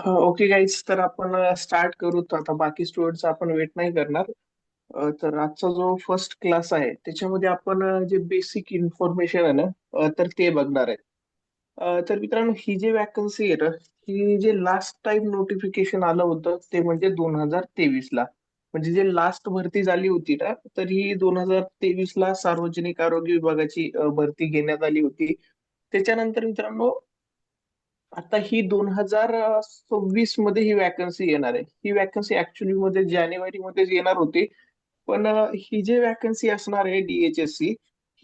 Okay guys, तर आपण start करू. तर आता बाकी स्टुडंट्स आपण वेट नाही करणार. तर आजचा जो फर्स्ट क्लास आहे त्याच्यामध्ये आपण जे बेसिक इन्फॉर्मेशन आहे ना, तर ते बघणार आहे. तर मित्रांनो, ही जी वॅकन्सी आहे ना, ही जे लास्ट टाइम नोटिफिकेशन आलं होतं ते म्हणजे 2023 ला. म्हणजे जे लास्ट भरती झाली होती ना, तर ही 2023 ला सार्वजनिक आरोग्य विभागाची भरती घेण्यात आली होती. त्याच्यानंतर मित्रांनो, आता ही 2026 मध्ये ही वॅकन्सी येणार आहे. ही वॅकन्सी ऍक्च्युली मध्ये जानेवारी मध्येच येणार होती. पण ही जी वॅकन्सी असणार आहे DHSC,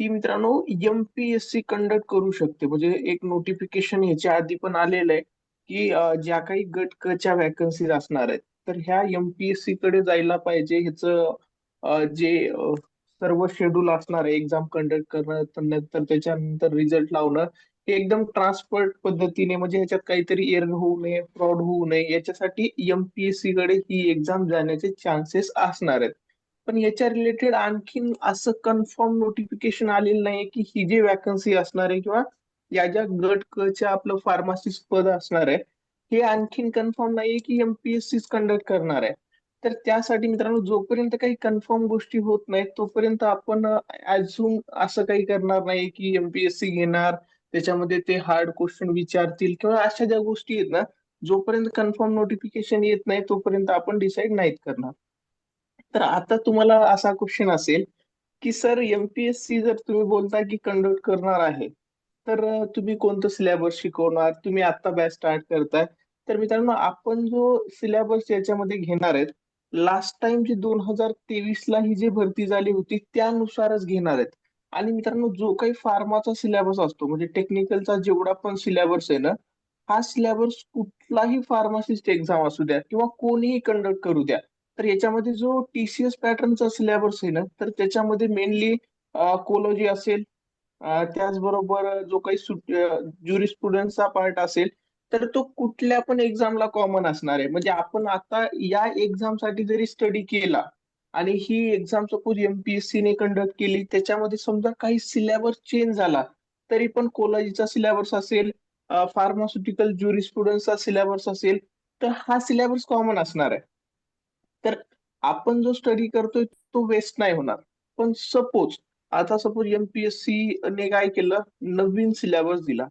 ही मित्रांनो MPSC कंडक्ट करू शकते. म्हणजे एक नोटिफिकेशन ह्याच्या आधी पण आलेलं आहे की ज्या काही गट क च्या वॅकन्सीज असणार आहेत, तर ह्या MPSC कडे जायला पाहिजे. ह्याचं जे सर्व शेड्यूल असणार आहे, एक्झाम कंडक्ट करणं, तर नंतर त्याच्यानंतर रिझल्ट लावणं, हे एकदम ट्रान्सपरंट पद्धतीने, म्हणजे ह्याच्यात काहीतरी एरर होऊ नये, फ्रॉड होऊ नये, याच्यासाठी MPSC कडे ही एक्झाम जाण्याचे चान्सेस असणार आहेत. पण याच्या रिलेटेड आणखीन असं कन्फर्म नोटिफिकेशन आलेलं नाही की ही जी वॅकन्सी असणार आहे किंवा या ज्या गट क च्या आपलं फार्मासिस्ट पद असणार आहे, हे आणखीन कन्फर्म नाहीये की MPSC कंडक्ट करणार आहे. तर त्यासाठी मित्रांनो, जोपर्यंत काही कन्फर्म गोष्टी होत नाहीत तोपर्यंत आपण अजून असं काही करणार नाही की MPSC घेणार, त्याच्यामध्ये ते हार्ड क्वेश्चन विचारतील किंवा अशा ज्या गोष्टी आहेत ना, जोपर्यंत कन्फर्म नोटिफिकेशन येत नाही तोपर्यंत आपण डिसाईड नाहीत करणार. तर आता तुम्हाला असा क्वेश्चन असेल की सर, MPSC जर तुम्ही बोलता की कंडक्ट करणार आहे, तर तुम्ही कोणतं सिलेबस शिकवणार? तुम्ही आता बॅच स्टार्ट करताय. तर मित्रांनो, आपण जो सिलेबस याच्यामध्ये घेणार आहेत, लास्ट टाइम जी 2023 ला ही जी भरती झाली होती त्यानुसारच घेणार आहेत. आणि मित्रांनो, जो काही फार्माचा सिलेबस असतो, म्हणजे टेक्निकलचा जेवढा पण सिलेबस आहे ना, हा सिलेबस कुठलाही फार्मासिस्ट एक्झाम असू द्या किंवा कोणीही कंडक्ट करू द्या, तर याच्यामध्ये जो TCS पॅटर्नचा सिलेबस आहे ना, तर त्याच्यामध्ये मेनली कोलॉजी असेल, त्याचबरोबर जो काही ज्युरिस्प्रुडन्सचा पार्ट असेल, तर तो कुठल्या पण एक्झामला कॉमन असणार आहे. म्हणजे आपण आता या एक्झामसाठी जरी स्टडी केला आणि ही एक्झाम सपोज MPSC ने कंडक्ट केली, त्याच्यामध्ये समजा काही सिलेबस चेंज झाला, तरी पण कोलॉजीचा सिलेबस असेल, फार्मास्युटिकल ज्युरिस्प्रुडन्सचा सिलेबस असेल, तर हा सिलेबस कॉमन असणार आहे. तर आपण जो स्टडी करतोय तो वेस्ट नाही होणार. पण सपोज MPSC ने काय केलं, नवीन सिलेबस दिला,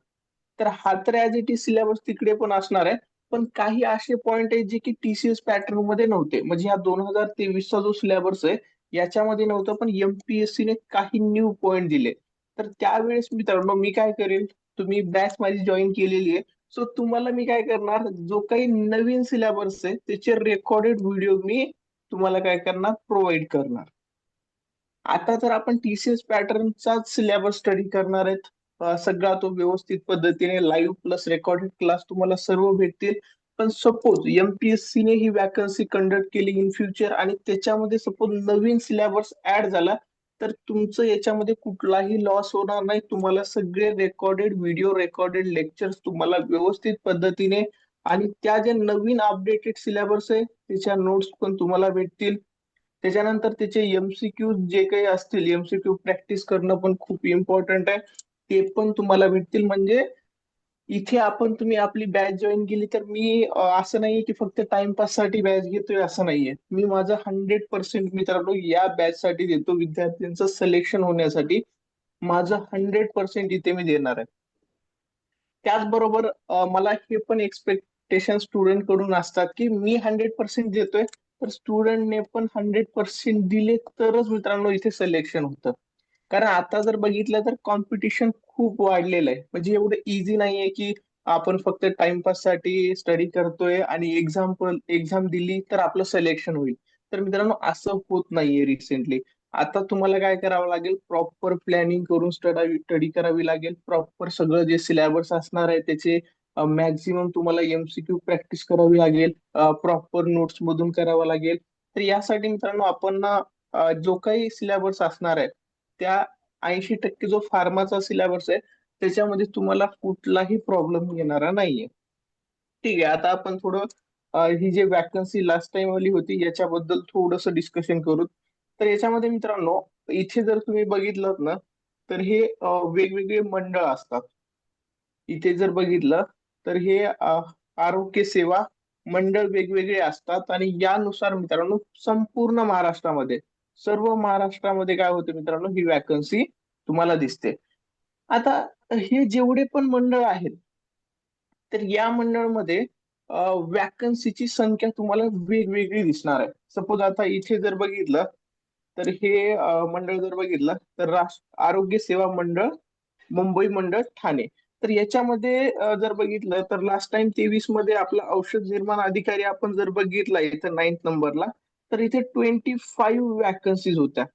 तर हा तर ऍज इट इज सिलेबस तिकडे पण असणार आहे. पण काही असे पॉइंट आहेत जे की TCS पॅटर्न मध्ये नव्हते. म्हणजे ह्या 2023 चा जो सिलेबस आहे याच्यामध्ये नव्हतं, पण MPSC ने काही न्यू पॉइंट दिले. तर त्यावेळेस मित्रांनो, मी काय करेल, तुम्ही बॅच माझी जॉईन केलेली आहे, सो तुम्हाला मी काय करणार, जो काही नवीन सिलेबस आहे त्याचे रेकॉर्डेड व्हिडिओ मी तुम्हाला काय करणार, प्रोव्हाइड करणार. आता तर आपण TCS पॅटर्नचाच सिलेबस स्टडी करणार आहेत. सगळा तो व्यवस्थित पद्धतीने लाईव्ह प्लस रेकॉर्डेड क्लास तुम्हाला सर्व भेटतील. पण सपोज MPSC ने ही वॅकन्सी कंडक्ट केली इन फ्युचर आणि त्याच्यामध्ये सपोज नवीन सिलेबस ऍड झाला, तर तुमचं याच्यामध्ये कुठलाही लॉस होणार नाही. तुम्हाला सगळे रेकॉर्डेड व्हिडिओ, रेकॉर्डेड लेक्चर्स तुम्हाला व्यवस्थित पद्धतीने आणि त्या ज्या नवीन अपडेटेड सिलेबस आहे त्याच्या नोट्स पण तुम्हाला भेटतील. त्याच्यानंतर त्याचे MCQ जे काही असतील, MCQ प्रॅक्टिस करणं पण खूप इम्पॉर्टंट आहे, ते पण तुम्हाला भेटतील. म्हणजे इथे आपण, तुम्ही आपली बॅच जॉईन केली तर मी असं नाहीये की फक्त टाइमपास साठी बॅच घेतोय, असं नाहीये. मी माझं 100% मित्रांनो या बॅच साठी देतो, विद्यार्थ्यांचं सिलेक्शन होण्यासाठी माझं 100% इथे मी देणार आहे. त्याचबरोबर मला हे पण एक्सपेक्टेशन स्टुडंट कडून असतात की मी 100% देतोय, तर स्टुडंटने पण 100% दिले तरच मित्रांनो इथे सिलेक्शन होतं. कारण आता जर बघितलं तर कॉम्पिटिशन खूप वाढलेलं आहे. म्हणजे एवढं इझी नाहीये की आपण फक्त टाइमपास साठी स्टडी करतोय आणि एक्झाम दिली तर आपलं सिलेक्शन होईल. तर मित्रांनो, असं होत नाहीये रिसेंटली. आता तुम्हाला काय करावं लागेल, प्रॉपर प्लॅनिंग करून स्टडी करावी लागेल. प्रॉपर सगळं जे सिलेबस असणार आहे त्याचे मॅक्झिमम तुम्हाला MCQ प्रॅक्टिस करावी लागेल. प्रॉपर नोट्स मधून करावं लागेल. तर यासाठी मित्रांनो, आपण ना जो काही सिलेबस असणार आहे त्या 80% जो फार्माचा सिलेबस आहे त्याच्यामध्ये तुम्हाला कुठलाही प्रॉब्लेम येणारा नाहीये. ठीक आहे, आता आपण थोडं ही जी वॅकन्सी लास्ट टाइम वाली होती याच्याबद्दल थोडस डिस्कशन करू. तर याच्यामध्ये मित्रांनो, इथे जर तुम्ही बघितलं ना, तर हे वेगवेगळे मंडळ असतात. इथे जर बघितलं तर हे आरोग्य सेवा मंडळ वेगवेगळे असतात आणि यानुसार मित्रांनो संपूर्ण महाराष्ट्रामध्ये, सर्व महाराष्ट्रामध्ये काय होतं मित्रांनो, ही वॅकन्सी तुम्हाला दिसते. आता हे जेवढे पण मंडळ आहेत, तर या मंडळामध्ये वॅकन्सीची संख्या तुम्हाला वेगवेगळी दिसणार आहे. सपोज आता इथे जर बघितलं, तर हे मंडळ जर बघितलं तर राष्ट्र आरोग्य सेवा मंडळ मुंबई मंडळ ठाणे. तर याच्यामध्ये जर बघितलं तर लास्ट टाइम 23 मध्ये आपला औषध निर्माण अधिकारी आपण जर बघितला इथं 9th नंबरला, तर इथे 25 वॅकन्सीज होत्या.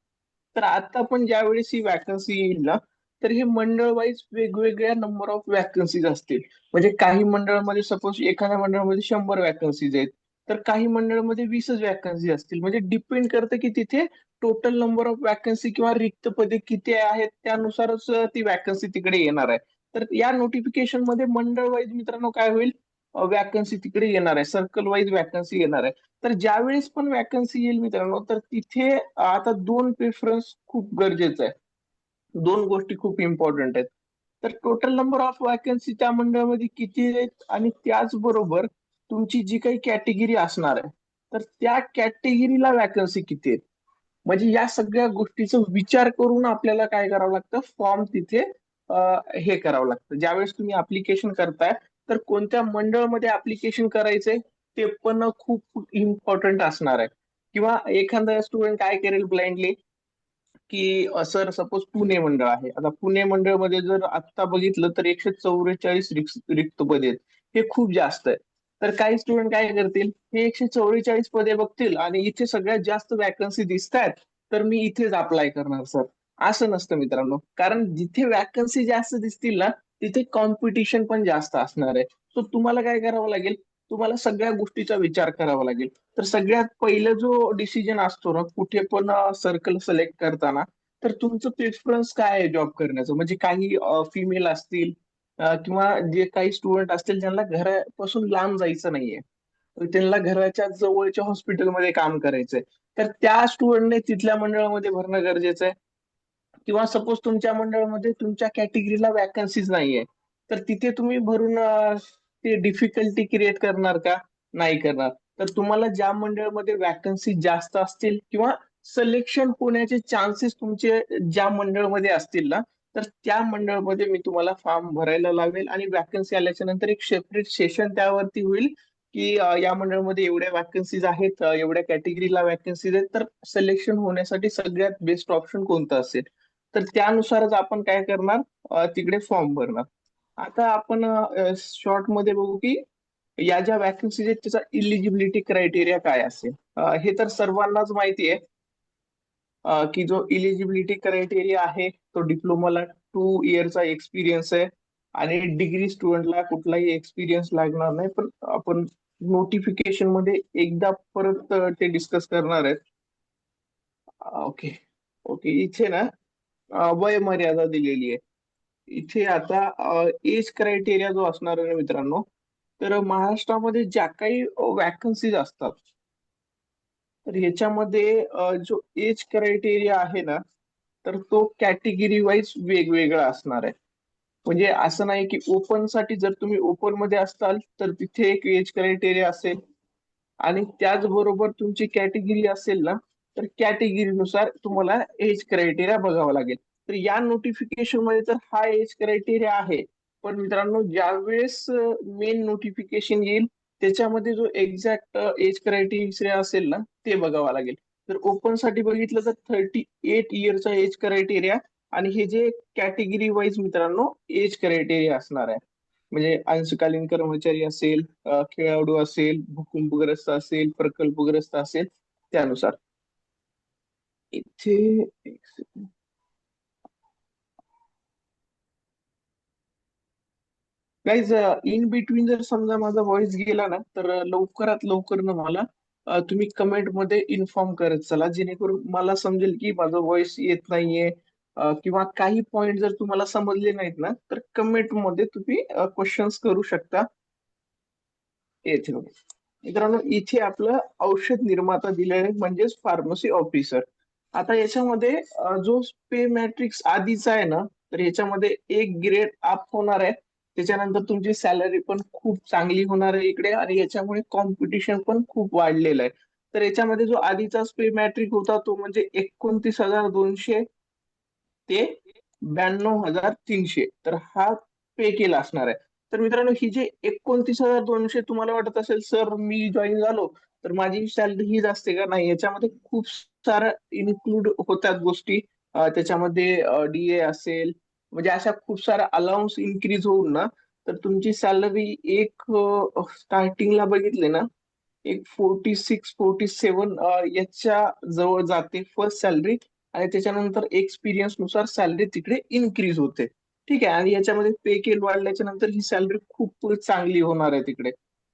तर आता पण ज्यावेळेस ही वॅकन्सी येईल ना, तर हे मंडळ वाईज वेगवेगळ्या नंबर ऑफ वॅकन्सीज असतील. म्हणजे काही मंडळामध्ये सपोज एखाद्या मंडळामध्ये 100 वॅकन्सीज आहेत, तर काही मंडळामध्ये 20च वॅकन्सी असतील. म्हणजे डिपेंड करतं की तिथे टोटल नंबर ऑफ वॅकन्सी किंवा रिक्त पदे किती आहेत त्यानुसारच ती वॅकन्सी तिकडे येणार आहे. तर या नोटिफिकेशन मध्ये मंडळ वाईज मित्रांनो काय होईल, वॅकन्सी तिकडे येणार आहे, सर्कल वाईज वॅकन्सी येणार आहे. तर ज्यावेळेस पण वॅकन्सी येईल मित्रांनो, तर तिथे आता दोन प्रेफरन्स खूप गरजेचं आहे. दोन गोष्टी खूप इम्पॉर्टंट आहेत. तर टोटल नंबर ऑफ वॅकन्सी त्या मंडळामध्ये किती आहेत आणि त्याचबरोबर तुमची जी काही कॅटेगरी असणार आहे, तर त्या कॅटेगरीला वॅकन्सी किती आहेत. म्हणजे या सगळ्या गोष्टीचा विचार करून आपल्याला काय करावं लागतं, फॉर्म तिथे हे करावं लागतं. ज्यावेळेस तुम्ही ऍप्लिकेशन करताय, तर कोणत्या मंडळामध्ये ऍप्लिकेशन करायचंय ते पण खूप इम्पॉर्टंट असणार आहे. किंवा एखादा स्टुडंट काय करेल ब्लाइंडली, की सर सपोज पुणे मंडळ आहे. आता पुणे मंडळ मध्ये जर आता बघितलं तर 144 रिक्त पदे आहेत. हे खूप जास्त आहे. तर काही स्टुडंट काय करतील, हे 144 पदे बघतील आणि इथे सगळ्यात जास्त वॅकन्सी दिसत आहेत, तर मी इथेच अप्लाय करणार सर. असं नसतं मित्रांनो, कारण जिथे वॅकन्सी जास्त दिसतील ना, तिथे कॉम्पिटिशन पण जास्त असणार आहे. सो तुम्हाला काय करावं लागेल, तुम्हाला सगळ्या गोष्टीचा विचार करावा लागेल. तर सगळ्यात पहिलं जो डिसिजन असतो ना कुठे पण सर्कल सिलेक्ट करताना, तर तुमचं प्रेफरन्स काय आहे जॉब करण्याचं. म्हणजे काही फिमेल असतील किंवा जे काही स्टुडंट असतील ज्यांना घरापासून लांब जायचं नाहीये, तर त्यांना घराच्या जवळच्या हॉस्पिटलमध्ये काम करायचंय, तर त्या स्टुडंटने तिथल्या मंडळामध्ये भरणं गरजेचं आहे. किंवा सपोज तुमच्या मंडळामध्ये तुमच्या कॅटेगरीला वॅकन्सीज नाहीये, तर तिथे तुम्ही भरून ते डिफिकल्टी क्रिएट करणार का? नाही करणार. तर तुम्हाला ज्या मंडळामध्ये वॅकन्सी जास्त असतील किंवा सिलेक्शन होण्याचे चान्सेस तुमचे ज्या मंडळामध्ये असतील ना, तर त्या मंडळामध्ये मी तुम्हाला फॉर्म भरायला लावेल आणि वॅकन्सी आल्याच्या नंतर एक सेपरेट सेशन त्यावरती होईल, की या मंडळामध्ये एवढ्या वॅकन्सीज आहेत, एवढ्या कॅटेगरीला वॅकन्सीज आहेत, तर सिलेक्शन होण्यासाठी सगळ्यात बेस्ट ऑप्शन कोणतं असेल. तर त्यानुसारच आपण काय करणार, तिकडे फॉर्म भरणार. आता आपण शॉर्ट मध्ये बघू की या ज्या वॅकन्सीज आहेत त्याचा इलिजिबिलिटी क्रायटेरिया काय असेल. हे तर सर्वांनाच माहिती आहे, की जो इलिजिबिलिटी क्रायटेरिया आहे तो डिप्लोमाला 2 इयरचा एक्सपिरियन्स आहे आणि डिग्री स्टुडंटला कुठलाही एक्सपिरियन्स लागणार नाही. पण आपण नोटिफिकेशन मध्ये एकदा परत ते डिस्कस करणार आहेत. ओके. ओके, इथे ना वय मर्यादा दिलेली आहे. इथे आता एज क्रायटेरिया जो असणार आहे ना मित्रांनो, तर महाराष्ट्रामध्ये ज्या काही वॅकन्सीज असतात, तर ह्याच्यामध्ये जो एज क्रायटेरिया आहे ना, तर तो कॅटेगरी वाईज वेगवेगळा असणार आहे. म्हणजे असं नाही की ओपन साठी जर तुम्ही ओपन मध्ये असताल तर तिथे एक एज क्रायटेरिया असेल आणि त्याचबरोबर तुमची कॅटेगरी असेल ना, तर कॅटेगरीनुसार तुम्हाला एज क्रायटेरिया बघावा लागेल. तर या नोटिफिकेशन मध्ये तर हा एज क्रायटेरिया आहे. पण मित्रांनो, ज्यावेळेस मेन नोटिफिकेशन येईल त्याच्यामध्ये जो एक्झॅक्ट एज क्रायटेरिया असेल ना, ते बघावं लागेल. तर ओपन साठी बघितलं तर 38 इयरचा एज क्रायटेरिया आणि हे जे कॅटेगरी वाईज मित्रांनो एज क्रायटेरिया असणार आहे. म्हणजे अंशकालीन कर्मचारी असेल, खेळाडू असेल, भूकंपग्रस्त असेल, प्रकल्पग्रस्त असेल, त्यानुसार. इथे गाईज, इन बिटवीन जर समजा माझा व्हॉइस गेला ना, तर लवकरात लवकर ना मला तुम्ही कमेंट मध्ये इन्फॉर्म करत चला, जेणेकरून मला समजेल की माझा व्हॉइस येत नाहीये. किंवा काही पॉइंट जर तुम्हाला समजले नाहीत ना, तर कमेंट मध्ये तुम्ही क्वेश्चन्स करू शकता. येथे मित्रांनो इथे आपलं औषध निर्माता दिलेलं आहे म्हणजेच फार्मसी ऑफिसर. आता याच्यामध्ये जो पे मॅट्रिक्स आधीचा आहे ना, तर याच्यामध्ये एक ग्रेड अप होणार आहे. त्याच्यानंतर तुमची सॅलरी पण खूप चांगली होणार आहे इकडे, आणि याच्यामुळे कॉम्पिटिशन पण खूप वाढलेलं आहे. तर याच्यामध्ये जो आधीचा पे मॅट्रिक होता तो म्हणजे 29,200 ते 92,300, तर हा पे केला असणार आहे. तर मित्रांनो ही जे 29,200 तुम्हाला वाटत असेल सर मी जॉईन झालो तर माझी सॅलरी हीच असते का? नाही, याच्यामध्ये खूप साऱ्या इन्क्लूड होतात गोष्टी. त्याच्यामध्ये डीए असेल, म्हणजे अशा खूप साऱ्या अलाउन्स इन्क्रीज होऊन ना, तर तुमची सॅलरी एक स्टार्टिंगला बघितले ना, एक 46-47 याच्या जवळ जाते फर्स्ट सॅलरी. आणि त्याच्यानंतर एक्सपिरियन्स नुसार सॅलरी तिकडे इन्क्रीज होते. ठीक आहे, आणि याच्यामध्ये पे केल वाढल्याच्या नंतर ही सॅलरी खूप चांगली होणार आहे तिकडे.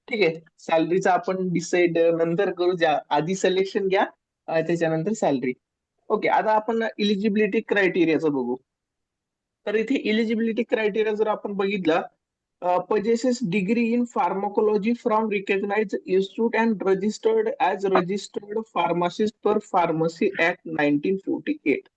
ठीक आहे, सॅलरीचा आपण डिसाईड नंतर करू, द्या आधी सिलेक्शन घ्या, त्याच्यानंतर सॅलरी. ओके, आता आपण इलिजिबिलिटी क्रायटेरियाचं बघू. तर इथे इलिजिबिलिटी क्रायटेरिया जर आपण बघितला, possesses degree in pharmacology from recognized institute and registered as registered pharmacist per Pharmacy Act 1948.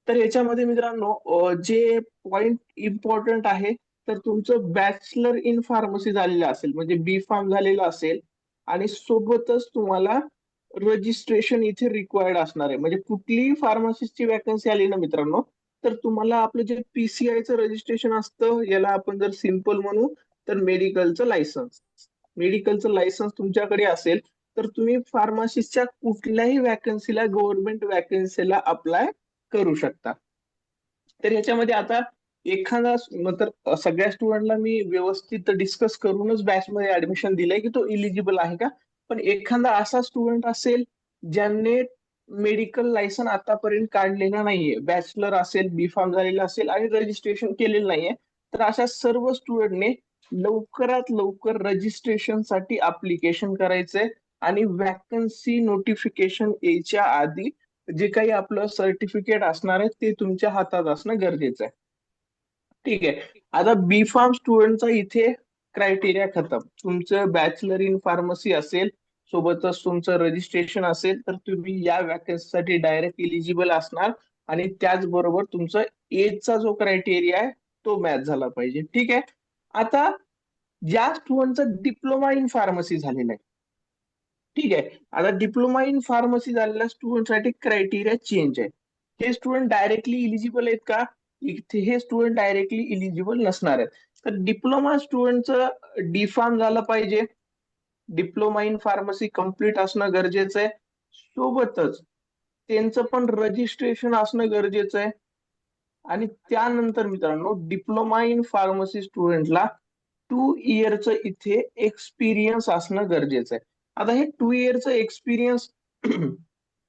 तर याच्यामध्ये मित्रांनो जे पॉइंट इम्पॉर्टंट आहे, तर तुमचं बॅचलर इन फार्मसी झालेलं असेल म्हणजे बी फार्म झालेलं असेल, आणि सोबतच तुम्हाला रजिस्ट्रेशन इथे रिक्वायर्ड असणार आहे. म्हणजे कुठलीही फार्मासिस्टची वॅकन्सी आली ना मित्रांनो, तर तुम्हाला आपलं जे पीसीआयचं रजिस्ट्रेशन असतं, याला आपण जर सिम्पल म्हणू तर मेडिकलचं लायसन्स. मेडिकलचं लायसन्स तुमच्याकडे असेल तर तुम्ही फार्मासिस्टच्या कुठल्याही वॅकन्सीला, गव्हर्नमेंट वॅकन्सीला अप्लाय करू शकता. तर ह्याच्यामध्ये आता एखादा तर सगळ्या स्टुडंटला मी व्यवस्थित डिस्कस करूनच बॅच मध्ये ऍडमिशन दिलंय की तो इलिजिबल आहे का. पण एखादा असा स्टुडंट असेल ज्यांनी मेडिकल लायसन आतापर्यंत काढलेलं नाहीये, बॅचलर असेल, बी फार्म झालेलं असेल आणि रजिस्ट्रेशन केलेलं नाहीये, तर अशा सर्व स्टुडंटने लवकरात लवकर रजिस्ट्रेशन साठी अप्लिकेशन करायचंय. आणि वॅकन्सी नोटिफिकेशन यायच्या आधी जे काही आपलं सर्टिफिकेट असणार आहे ते तुमच्या हातात असणं गरजेचं आहे. ठीक आहे, आता बी फार्म स्टुडंटचा इथे क्रायटेरिया खतम. तुमचं बॅचलर इन फार्मसी असेल, सोबतच तुमचं रजिस्ट्रेशन असेल, तर तुम्ही या वॅकन्सीसाठी डायरेक्ट इलिजिबल असणार. आणि त्याचबरोबर तुमचा एजचा जो क्रायटेरिया आहे तो मॅच झाला पाहिजे. ठीक आहे, आता ज्या स्टुडंटचा डिप्लोमा इन फार्मसी झालेला आहे, ठीक आहे, आता डिप्लोमा इन फार्मसी झालेल्या स्टुडंटसाठी क्रायटेरिया चेंज आहे. हे स्टुडंट डायरेक्टली इलिजिबल आहेत का? इथे हे स्टुडंट डायरेक्टली इलिजिबल नसणार आहेत. तर डिप्लोमा स्टुडंटचं डी फार्म झालं पाहिजे, डिप्लोमा इन फार्मसी कम्प्लीट असणं गरजेचं आहे. सोबतच त्यांचं पण रजिस्ट्रेशन असणं गरजेचं आहे. आणि त्यानंतर मित्रांनो डिप्लोमा इन फार्मसी स्टुडंटला 2 इयरचं इथे एक्सपिरियन्स असणं गरजेचं आहे. आता हे 2 इयरचं एक्सपिरियन्स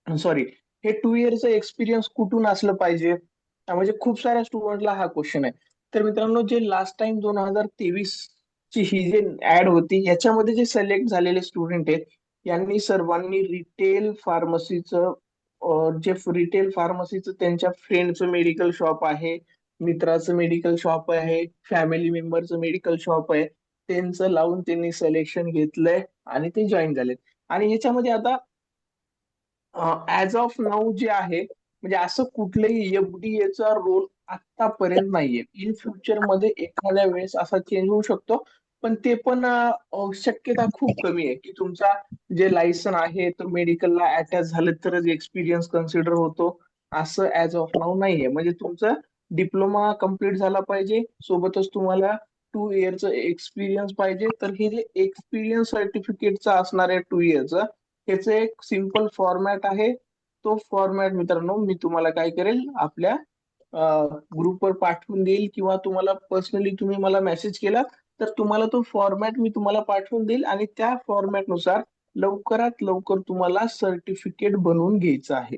सॉरी, हे 2 इयरचं एक्सपिरियन्स कुठून असलं पाहिजे? म्हणजे खूप साऱ्या स्टुडंटला हा क्वेश्चन आहे. तर मित्रांनो जे लास्ट टाइम 2023 ची ही जे ऍड होती याच्यामध्ये जे सिलेक्ट झालेले स्टुडंट आहेत, यांनी सर्वांनी रिटेल फार्मसीचं, जे रिटेल फार्मसीचं त्यांच्या फ्रेंडचं मेडिकल शॉप आहे, मित्राचं मेडिकल शॉप आहे, फॅमिली मेंबरचं मेडिकल शॉप आहे, त्यांचं लावून त्यांनी सिलेक्शन घेतलंय आणि ते जॉईन झालेत. आणि याच्यामध्ये आता ऍज ऑफ नाऊ जे आहे, म्हणजे असं कुठलंही एफडीएचा रोल आतापर्यंत नाहीये. इन फ्युचर मध्ये एखाद्या वेळेस असा चेंज होऊ शकतो, पण ते पण शक्यता खूप कमी आहे की तुमचा जे लायसन आहे तो मेडिकलला अटॅच झालं तरच एक्सपिरियन्स कन्सिडर होतो. असं ऍज ऑफ नाऊ नाहीये. म्हणजे तुमचा डिप्लोमा कम्प्लीट झाला पाहिजे, सोबतच तुम्हाला 2 इयरचं एक्सपिरियन्स पाहिजे. तर हे जे एक्सपिरियन्स सर्टिफिकेटचं असणार आहे 2 इयरचं, ह्याचं एक सिम्पल फॉर्मॅट आहे. तो फॉर्मॅट मित्रांनो मी तुम्हाला काय करेल, आपल्या ग्रुपवर पाठवून देईल, किंवा तुम्हाला पर्सनली तुम्ही मला मेसेज केला तर तुम्हाला तो फॉर्मॅट मी तुम्हाला पाठवून देईल. आणि त्या फॉर्मॅट नुसार लवकरात लवकर तुम्हाला सर्टिफिकेट बनवून घ्यायचं आहे.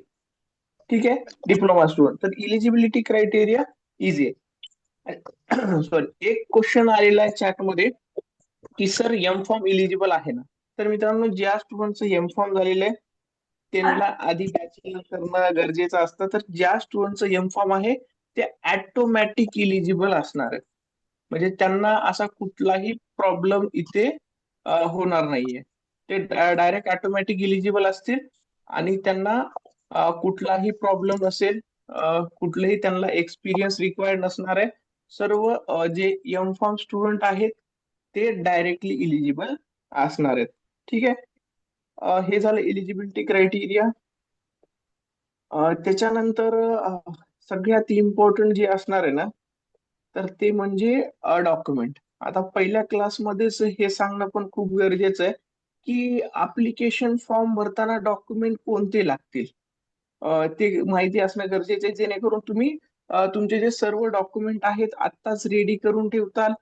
ठीक आहे, डिप्लोमा स्टुडंट तर इलिजिबिलिटी क्रायटेरिया इझी आहे. सॉरी, एक क्वेश्चन आलेला आहे चॅटमध्ये की सर एम फॉर्म इलिजिबल आहे ना. तर मित्रांनो ज्या स्टुडंटचं एम फॉर्म झालेलं आहे त्यांना आधी बॅचलर करणं गरजेचं असतं. तर ज्या स्टुडंटचं एम फॉर्म आहे ते ऑटोमॅटिक इलिजिबल असणार आहे. म्हणजे त्यांना असा कुठलाही प्रॉब्लेम इथे होणार नाहीये. ते डायरेक्ट ऑटोमॅटिक इलिजिबल असतील आणि त्यांना कुठलाही प्रॉब्लेम नसेल, कुठलेही त्यांना एक्सपिरियन्स रिक्वायर्ड नसणार आहे. सर्व जे एम फॉर्म स्टुडंट आहेत ते डायरेक्टली इलिजिबल असणार आहेत. ठीक आहे. हे झालं एलिजिबिलिटी क्रायटेरिया. त्याच्यानंतर सगळ्यात इम्पॉर्टंट जे असणार आहे ना, तर ते म्हणजे डॉक्युमेंट. आता पहिल्या क्लासमध्येच हे सांगणं पण खूप गरजेचं आहे की अप्लिकेशन फॉर्म भरताना डॉक्युमेंट कोणते लागतील, ते माहिती असणं गरजेचं आहे, जेणेकरून तुम्ही तुमचे जे सर्व डॉक्युमेंट आहेत आत्ताच रेडी करून ठेवताल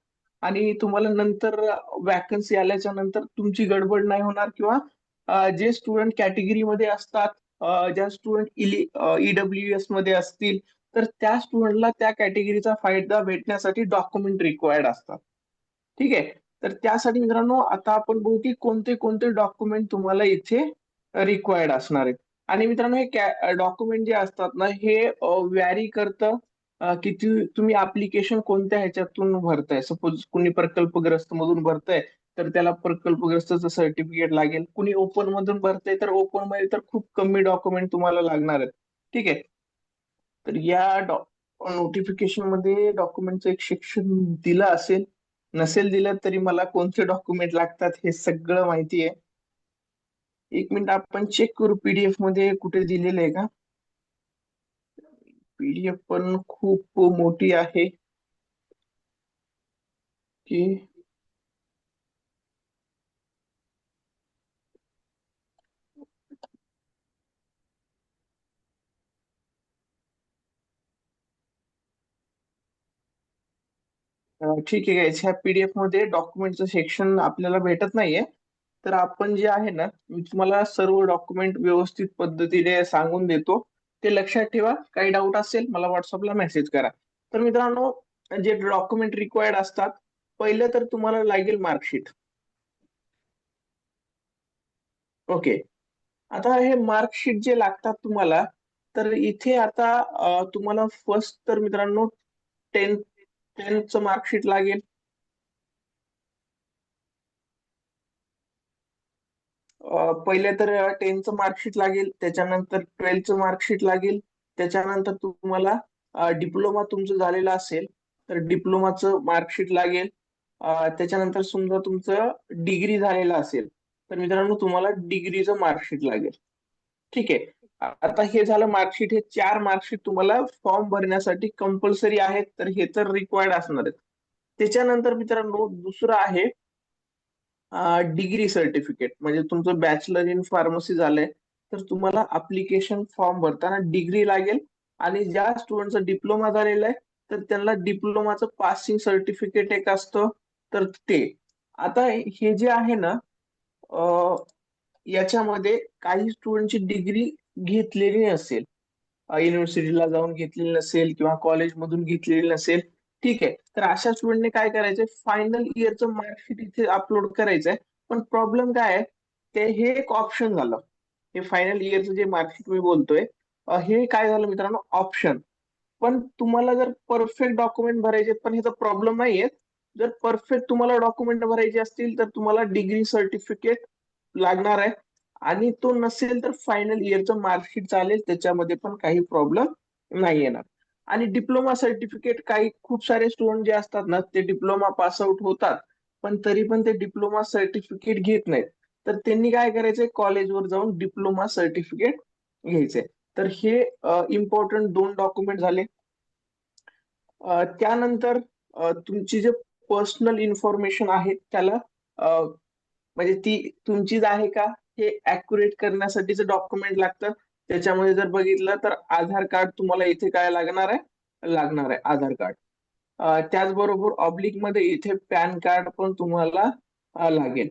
आणि तुम्हाला नंतर वॅकन्सी आल्याच्या नंतर तुमची गडबड नाही होणार, किंवा जे स्टुडंट कॅटेगरीमध्ये असतात, ज्या स्टुडंट ईडब्ल्यू एस मध्ये असतील, तर त्या स्टुडंटला त्या कॅटेगरीचा फायदा भेटण्यासाठी डॉक्युमेंट रिक्वायर्ड असतात. ठीक आहे. तर त्यासाठी मित्रांनो आता आपण बघू की कोणते कोणते डॉक्युमेंट तुम्हाला इथे रिक्वायर्ड असणार आहेत. आणि मित्रांनो हे डॉक्युमेंट जे असतात ना, हे व्हॅरी करतं की तुम्ही अप्लिकेशन कोणत्या ह्याच्यातून भरताय. सपोज कुणी प्रकल्पग्रस्त मधून भरताय तर त्याला प्रकल्पग्रस्तचं सर्टिफिकेट लागेल. कुणी ओपन मधून भरतंय तर ओपन मध्ये तर खूप कमी डॉक्युमेंट तुम्हाला लागणार आहेत. ठीक आहे. तर या नोटिफिकेशन मध्ये डॉक्युमेंटचं एक सेक्शन दिलं असेल, नसेल दिलं तरी मला कोणते डॉक्युमेंट लागतात हे सगळं माहिती आहे. एक मिनिट आपण चेक करू पीडीएफ मध्ये कुठे दिलेलं आहे का. पीडीएफ पण खूप मोठी आहे की ठीक आहे guys, ह्या पीडीएफ मध्ये डॉक्युमेंटचं सेक्शन आपल्याला भेटत नाहीये. तर आपण जे आहे ना, मी तुम्हाला सर्व डॉक्युमेंट व्यवस्थित पद्धतीने सांगून देतो. ते लक्षात ठेवा. काही डाऊट असेल मला व्हॉट्सअपला मेसेज करा. तर मित्रांनो, जे डॉक्युमेंट रिक्वायर्ड असतात, पहिलं तर तुम्हाला लागेल मार्कशीट. ओके. आता हे मार्कशीट जे लागतात तुम्हाला, तर इथे आता तुम्हाला फर्स्ट तर मित्रांनो टेन्थ टेन्थचं मार्कशीट लागेल. पहिले तर टेनचं मार्कशीट लागेल, त्याच्यानंतर ट्वेल्थचं मार्कशीट लागेल, त्याच्यानंतर तुम्हाला डिप्लोमा तुमचं झालेलं असेल तर डिप्लोमाचं मार्कशीट लागेल. त्याच्यानंतर समजा तुमचं डिग्री झालेलं असेल तर मित्रांनो तुम्हाला डिग्रीचं मार्कशीट लागेल. ठीक आहे. आता हे झालं मार्कशीट. हे 4 मार्कशीट तुम्हाला फॉर्म भरण्यासाठी कंपल्सरी आहेत, तर हे तर रिक्वायर्ड असणार आहेत. त्याच्यानंतर मित्रांनो दुसरं आहे डिग्री सर्टिफिकेट. म्हणजे तुमचं बॅचलर इन फार्मसी झालंय तर तुम्हाला अप्लिकेशन फॉर्म भरताना डिग्री लागेल. आणि ज्या स्टुडंटचा डिप्लोमा झालेला आहे तर त्यांना डिप्लोमाचं पासिंग सर्टिफिकेट एक असतं, तर ते. आता हे जे आहे ना, याच्यामध्ये काही स्टुडंटची डिग्री घेतलेली नसेल, युनिव्हर्सिटीला जाऊन घेतलेली नसेल किंवा कॉलेजमधून घेतलेली नसेल. ठीक आहे. तर अशा स्टुडंटने काय करायचंय, फायनल इयरचं मार्कशीट इथे अपलोड करायचंय. पण प्रॉब्लेम काय आहे, ते हे एक ऑप्शन झालं. हे फायनल इयरचं जे मार्कशीट मी बोलतोय, हे काय झालं मित्रांनो, ऑप्शन. पण तुम्हाला जर परफेक्ट डॉक्युमेंट भरायचे, पण ह्याचा प्रॉब्लेम नाहीये. जर परफेक्ट तुम्हाला डॉक्युमेंट भरायचे असतील तर तुम्हाला डिग्री सर्टिफिकेट लागणार आहे. आणि तो नसेल तर फायनल इयरचं मार्कशीट चालेल, त्याच्यामध्ये पण काही प्रॉब्लेम नाही येणार. आणि डिप्लोमा सर्टिफिकेट, काही खूप सारे स्टुडंट जे असतात ना ते डिप्लोमा पास आउट होतात पण तरी पण ते डिप्लोमा सर्टिफिकेट घेत नाहीत. तर त्यांनी काय करायचंय, कॉलेजवर जाऊन डिप्लोमा सर्टिफिकेट घ्यायचंय. तर हे इम्पॉर्टंट 2 डॉक्युमेंट झाले. त्यानंतर तुमची जे पर्सनल इन्फॉर्मेशन आहे त्याला म्हणजे ती तुमचीच आहे का हे अॅक्युरेट करण्यासाठीचं डॉक्युमेंट लागतं. त्याच्यामध्ये जर बघितलं तर आधार कार्ड तुम्हाला इथे काय लागणार आहे आधार कार्ड. त्याचबरोबर ऑब्लिक मध्ये इथे पॅन कार्ड पण तुम्हाला लागेल.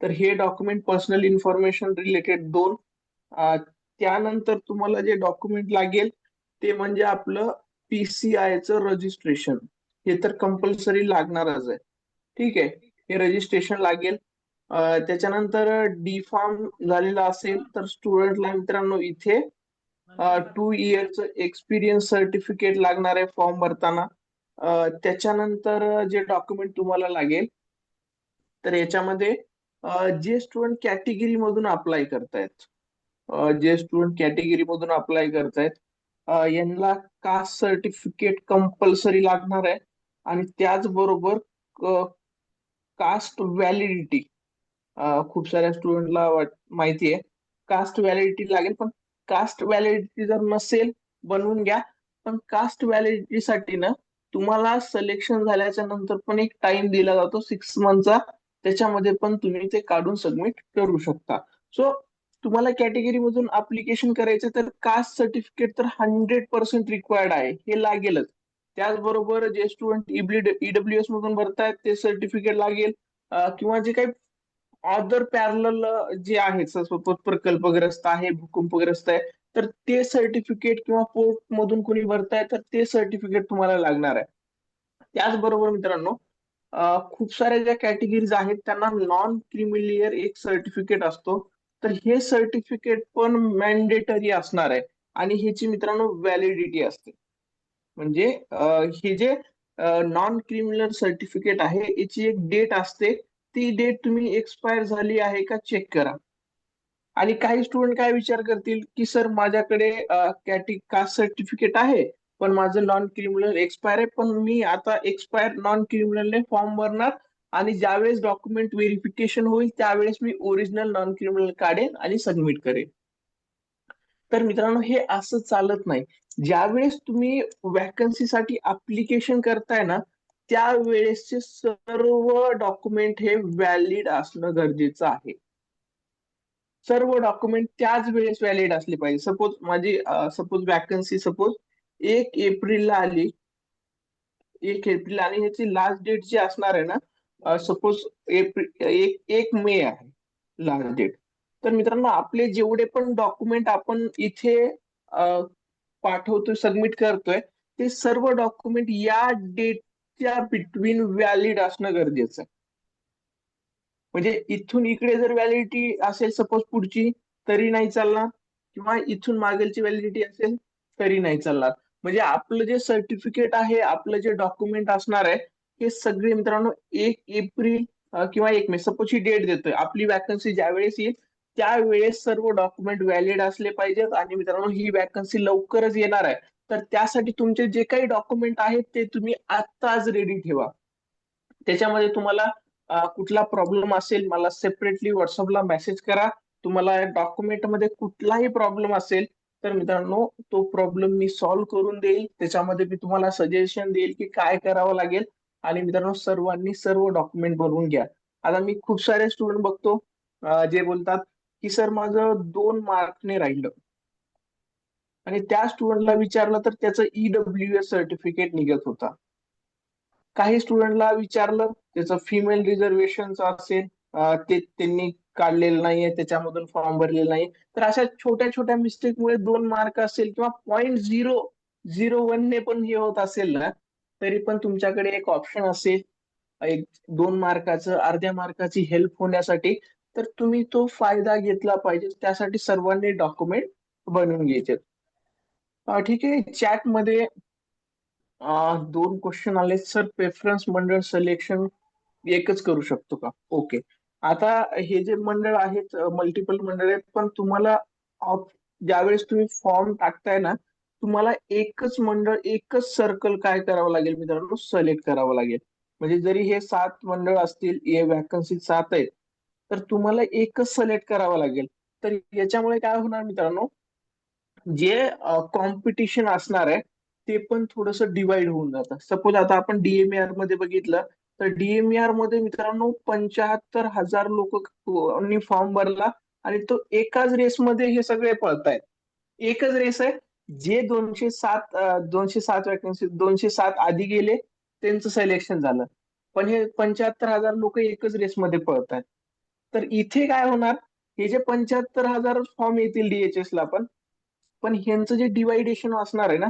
तर हे डॉक्युमेंट पर्सनल इन्फॉर्मेशन रिलेटेड 2. त्यानंतर तुम्हाला जे डॉक्युमेंट लागेल ते म्हणजे आपलं पीसीआयचं रजिस्ट्रेशन. हे तर कंपल्सरी लागणारच आहे. ठीक आहे. हे रजिस्ट्रेशन लागेल. त्याच्यानंतर डी फार्म झालेला असेल तर स्टुडंटला मित्रांनो इथे 2 इयरचं एक्सपिरियन्स सर्टिफिकेट लागणार आहे फॉर्म भरताना. त्याच्यानंतर जे डॉक्युमेंट तुम्हाला लागेल तर याच्यामध्ये जे स्टुडंट कॅटेगरी मधून अप्लाय करतायत, जे स्टुडंट कॅटेगरी मधून अप्लाय करतायत, यांना कास्ट सर्टिफिकेट कंपल्सरी लागणार आहे. आणि त्याचबरोबर कास्ट व्हॅलिडिटी, खूप साऱ्या स्टुडंटला माहिती आहे कास्ट व्हॅलिडिटी लागेल, पण कास्ट व्हॅलिडिटी जर नसेल बनवून घ्या. पण कास्ट व्हॅलिडिटी साठी ना तुम्हाला सिलेक्शन झाल्याच्या नंतर पण एक टाइम दिला जातो 6 मंथचा, त्याच्यामध्ये पण तुम्ही ते काढून सबमिट करू शकता. सो तुम्हाला कॅटेगरी मधून अप्लिकेशन करायचं तर कास्ट सर्टिफिकेट तर 100% रिक्वायर्ड आहे, हे लागेलच. त्याचबरोबर जे स्टुडंट ईडब्ल्यूएस मधून भरतायत ते सर्टिफिकेट लागेल, किंवा जे काही अदर पॅरल जे आहेत, सपोज प्रकल्पग्रस्त आहे, भूकंपग्रस्त आहे, तर ते सर्टिफिकेट किंवा पोर्ट मधून कोणी भरताय तर ते सर्टिफिकेट तुम्हाला लागणार आहे. त्याचबरोबर मित्रांनो, खूप साऱ्या ज्या कॅटेगरीज आहेत त्यांना नॉन क्रिमिलियर एक सर्टिफिकेट असतो, तर हे सर्टिफिकेट पण मॅन्डेटरी असणार आहे. आणि ह्याची मित्रांनो व्हॅलिडिटी असते. म्हणजे हे जे नॉन क्रिमिनल सर्टिफिकेट आहे याची एक डेट असते, ती डेट तुम्ही एक्सपायर झाली आहे का चेक करा. आणि काही स्टुडंट काय विचार करतील की सर माझ्याकडे कास्ट सर्टिफिकेट आहे, पण माझं नॉन क्रिमिनल एक्सपायर आहे, पण मी आता एक्सपायर नॉन क्रिमिनलने फॉर्म भरणार आणि ज्यावेळेस डॉक्युमेंट व्हेरिफिकेशन होईल त्यावेळेस मी ओरिजिनल नॉन क्रिमिनल काढेन आणि सबमिट करेन. तर मित्रांनो हे असं चालत नाही. ज्यावेळेस तुम्ही वॅकन्सीसाठी अप्लिकेशन करताय ना त्यावेळेसचे सर्व डॉक्युमेंट हे व्हॅलिड असणं गरजेचं आहे. सर्व डॉक्युमेंट त्याच वेळेस व्हॅलिड असले पाहिजे. सपोज वॅकन्सी 1 एप्रिलला आली, 1 एप्रिल, आणि ह्याची लास्ट डेट जी असणार आहे ना, सपोज एप्रिल 1 मे आहे लास्ट डेट. तर मित्रांनो आपले जेवढे पण डॉक्युमेंट आपण इथे पाठवतोय, सबमिट करतोय, ते सर्व डॉक्युमेंट या डेटच्या बिटवीन व्हॅलिड असणं गरजेचं आहे. म्हणजे इथून इकडे जर व्हॅलिडिटी असेल सपोज पुढची, तरी नाही चालणार, किंवा इथून मागेलची व्हॅलिडिटी असेल तरी नाही चालणार. म्हणजे आपलं जे सर्टिफिकेट आहे, आपलं जे डॉक्युमेंट असणार आहे, हे सगळे मित्रांनो 1 एप्रिल किंवा 1 मे, सपोज ही डेट देतोय, आपली वॅकन्सी ज्यावेळेस येईल त्यावेळेस सर्व डॉक्युमेंट व्हॅलिड असले पाहिजेत. आणि मित्रांनो ही वॅकन्सी लवकरच येणार आहे, तर त्यासाठी तुमचे जे काही डॉक्युमेंट आहेत ते तुम्ही आत्ताच रेडी ठेवा. त्याच्यामध्ये तुम्हाला कुठला प्रॉब्लेम असेल मला सेपरेटली व्हॉट्सअपला मेसेज करा. तुम्हाला डॉक्युमेंट मध्ये कुठलाही प्रॉब्लेम असेल तर मित्रांनो तो प्रॉब्लेम मी सॉल्व्ह करून देईल. त्याच्यामध्ये मी तुम्हाला सजेशन देईल की काय करावं लागेल. आणि मित्रांनो सर्वांनी सर्व डॉक्युमेंट बनवून घ्या. आता मी खूप सारे स्टुडंट बघतो जे बोलतात की सर माझं 2 मार्कने राहिलं, आणि त्या स्टुडंटला विचारलं तर त्याचं ईडब्ल्यूएस सर्टिफिकेट निघत होता. काही स्टुडंटला विचारलं त्याचं फिमेल रिझर्वेशनचं असेल, ते त्यांनी काढलेलं नाहीये, त्याच्यामधून फॉर्म भरलेला नाही. तर अशा छोट्या छोट्या मिस्टेकमुळे 2 मार्क असेल किंवा 0.001 ने पण हे होत असेल ना, तरी पण तुमच्याकडे एक ऑप्शन असेल, एक 2 मार्काचं, अर्ध्या मार्काची हेल्प होण्यासाठी. तर तुम्ही तो फायदा घेतला पाहिजे. त्यासाठी सर्वांनी डॉक्युमेंट बनवून घ्यायचे. ठीक आहे. चॅटमध्ये 2 क्वेश्चन आले सर, प्रेफरन्स मंडळ सिलेक्शन एकच करू शकतो का? ओके. आता हे जे मंडळ आहेत, मल्टिपल मंडळ आहेत, पण तुम्हाला ज्यावेळेस तुम्ही फॉर्म टाकताय ना, तुम्हाला एकच मंडळ, एकच सर्कल काय करावं लागेल मित्रांनो, सिलेक्ट करावं लागेल. म्हणजे जरी हे 7 मंडळ असतील, हे वॅकन्सी 7 आहेत, तर तुम्हाला एकच सिलेक्ट करावं लागेल. तर याच्यामुळे काय होणार मित्रांनो, जे कॉम्पिटिशन असणार आहे ते पण थोडस डिवाइड होऊन जातं. सपोज आता आपण डीएमआर मध्ये बघितलं तर डीएमआर मध्ये मित्रांनो 75,000 लोक फॉर्म भरला, आणि तो एकाच रेसमध्ये हे सगळे पळतायत. एकच रेस आहे. जे 207 वॅकन्सी 207 आधी गेले त्यांचं सिलेक्शन झालं, पण हे 75,000 लोक एकच रेसमध्ये पळतायत. तर इथे काय होणार, हे जे 75,000 फॉर्म येतील डीएचएस ला, पण ह्यांचं जे डिवायडेशन असणार आहे ना,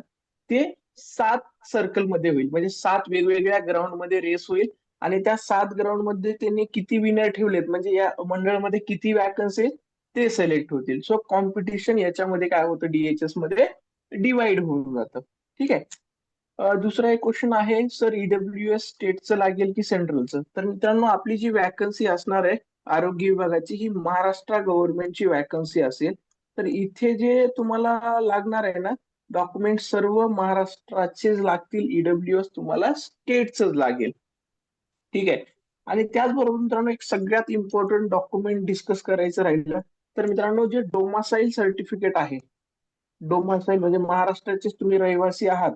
ते 7 सर्कल मध्ये होईल. म्हणजे 7 वेगवेगळ्या ग्राउंड मध्ये रेस होईल, आणि त्या 7 ग्राउंड मध्ये त्यांनी किती विनर ठेवलेत, म्हणजे या मंडळामध्ये किती वॅकन्सी ते सिलेक्ट होतील. सो कॉम्पिटिशन याच्यामध्ये काय होतं, डीएचएस मध्ये डिवाइड होऊन जातं. ठीक आहे. दुसरा एक क्वेश्चन आहे सर, ईडब्ल्यूएस स्टेटचं लागेल की सेंट्रलचं? तर मित्रांनो आपली जी वॅकन्सी असणार आहे आरोग्य विभागाची ही महाराष्ट्र गव्हर्नमेंटची वॅकन्सी असेल. तर इथे जे तुम्हाला लागणार आहे ना डॉक्युमेंट, सर्व महाराष्ट्राचेच लागतील. ईडब्ल्यूएस तुम्हाला स्टेटच लागेल. ठीक आहे. आणि त्याचबरोबर मित्रांनो, एक सगळ्यात इम्पॉर्टंट डॉक्युमेंट डिस्कस करायचं राहिलं तर मित्रांनो, जे डोमासाईल सर्टिफिकेट आहे, डोमासाईल म्हणजे महाराष्ट्राचेच तुम्ही रहिवासी आहात,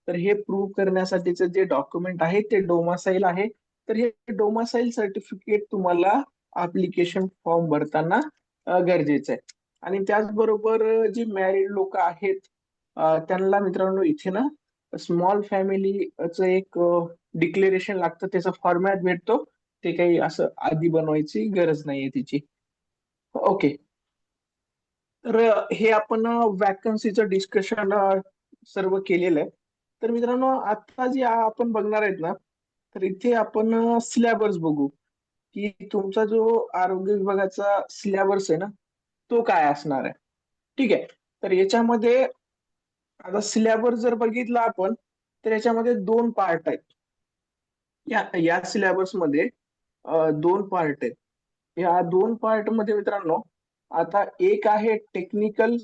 तर हे प्रूव्ह करण्यासाठीचं जे डॉक्युमेंट आहे ते डोमासाईल आहे. तर हे डोमासाईल सर्टिफिकेट तुम्हाला अप्लिकेशन फॉर्म भरताना गरजेचं आहे. आणि त्याचबरोबर जे मॅरिड लोक आहेत त्यांना मित्रांनो इथे ना स्मॉल फॅमिलीचं एक डिक्लेरेशन लागतं, त्याचा फॉर्मॅट भेटतो. ते काही असं आधी बनवायची गरज नाहीये तिची. ओके. तर हे आपण वॅकन्सीचं डिस्कशन सर्व केलेलं आहे. तर मित्रांनो, आता जे आपण बघणार आहेत ना, तर इथे आपण सिलेबस बघू की तुमचा जो आरोग्य विभागाचा सिलेबस आहे ना तो काय असणार आहे. ठीक आहे. तर याच्यामध्ये आता सिलेबस जर बघितला आपण, तर याच्यामध्ये दोन पार्ट आहेत. या या सिलेबस मध्ये दोन पार्ट आहेत. या दोन पार्ट मध्ये मित्रांनो, आता एक आहे टेक्निकल.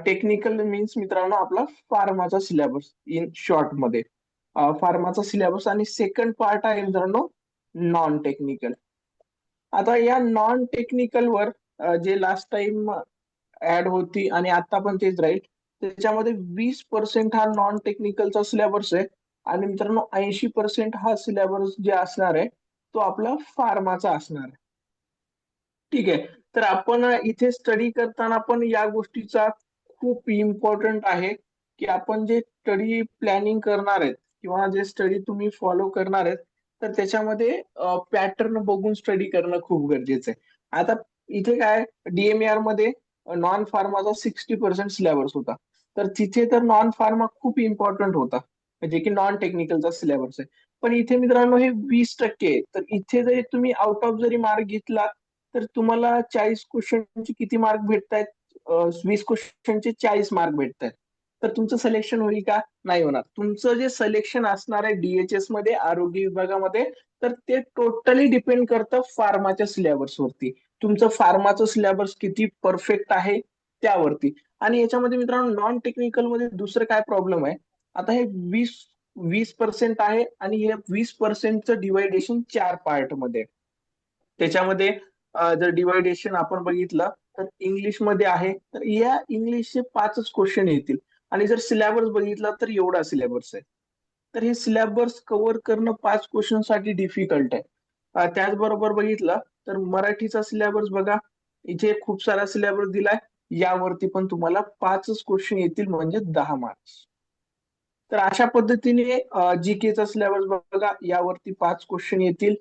टेक्निकल मीन्स मित्रांनो आपला फार्माचा सिलेबस इन शॉर्ट मध्ये, फार्माचा सिलेबस. आणि सेकंड पार्ट आहे मित्रांनो नॉन टेक्निकल. आता या नॉन टेक्निकल वर जे लास्ट टाइम ऍड होती आणि आता पण तेच राहील, त्याच्यामध्ये 20% हा नॉन टेक्निकलचा सिलेबस आहे. आणि मित्रांनो 80% हा सिलेबस जे असणार आहे तो आपला फार्माचा असणार आहे. ठीक आहे. तर आपण इथे स्टडी करताना पण या गोष्टीचा खूप इम्पॉर्टंट आहे की आपण जे स्टडी प्लॅनिंग करणार आहेत किंवा जे स्टडी तुम्ही फॉलो करणार आहेत, तर त्याच्यामध्ये पॅटर्न बघून स्टडी करणं खूप गरजेचं आहे. आता इथे काय, डीएमआर मध्ये नॉन फार्माचा 60% सिलेबस होता. तर तिथे तर नॉन फार्मा खूप इम्पॉर्टंट होता, म्हणजे की नॉन टेक्निकलचा सिलेबस आहे. पण इथे मित्रांनो हे 20% आहे. तर इथे जरी तुम्ही आउट ऑफ जरी मार्क घेतला तर तुम्हाला 40 क्वेश्चनचे किती मार्क भेटतायत, 20 क्वेश्चनचे 40 मार्क भेटतायत. तर तुमचं सिलेक्शन होईल का? नाही होणार. तुमचं जे सिलेक्शन असणार आहे डीएचएस मध्ये, आरोग्य विभागामध्ये, तर ते टोटली डिपेंड करतं फार्माच्या सिलेबस वरती. तुमचं फार्माचं सिलेबस किती परफेक्ट आहे त्यावरती. आणि याच्यामध्ये मित्रांनो नॉन टेक्निकल मध्ये दुसरं काय प्रॉब्लेम आहे, आता हे 20% आहे आणि हे 20%चं डिवायडेशन 4 पार्ट मध्ये आहे. त्याच्यामध्ये जर डिवायडेशन आपण बघितलं तर इंग्लिश मध्ये आहे, तर या इंग्लिशचे 5च क्वेश्चन येतील. आणि जर सिलेबस बघितला तर एवढा सिलेबस आहे. तर हे सिलेबस कव्हर करणं 5 क्वेश्चन साठी डिफिकल्ट आहे. त्याचबरोबर बघितलं तर मराठीचा सिलेबस बघा, इथे खूप सारा सिलेबस दिलाय. यावरती पण तुम्हाला 5च क्वेश्चन येतील, म्हणजे 10 मार्क्स. तर अशा पद्धतीने जीकेचा सिलेबस बघा, यावरती 5 क्वेश्चन येतील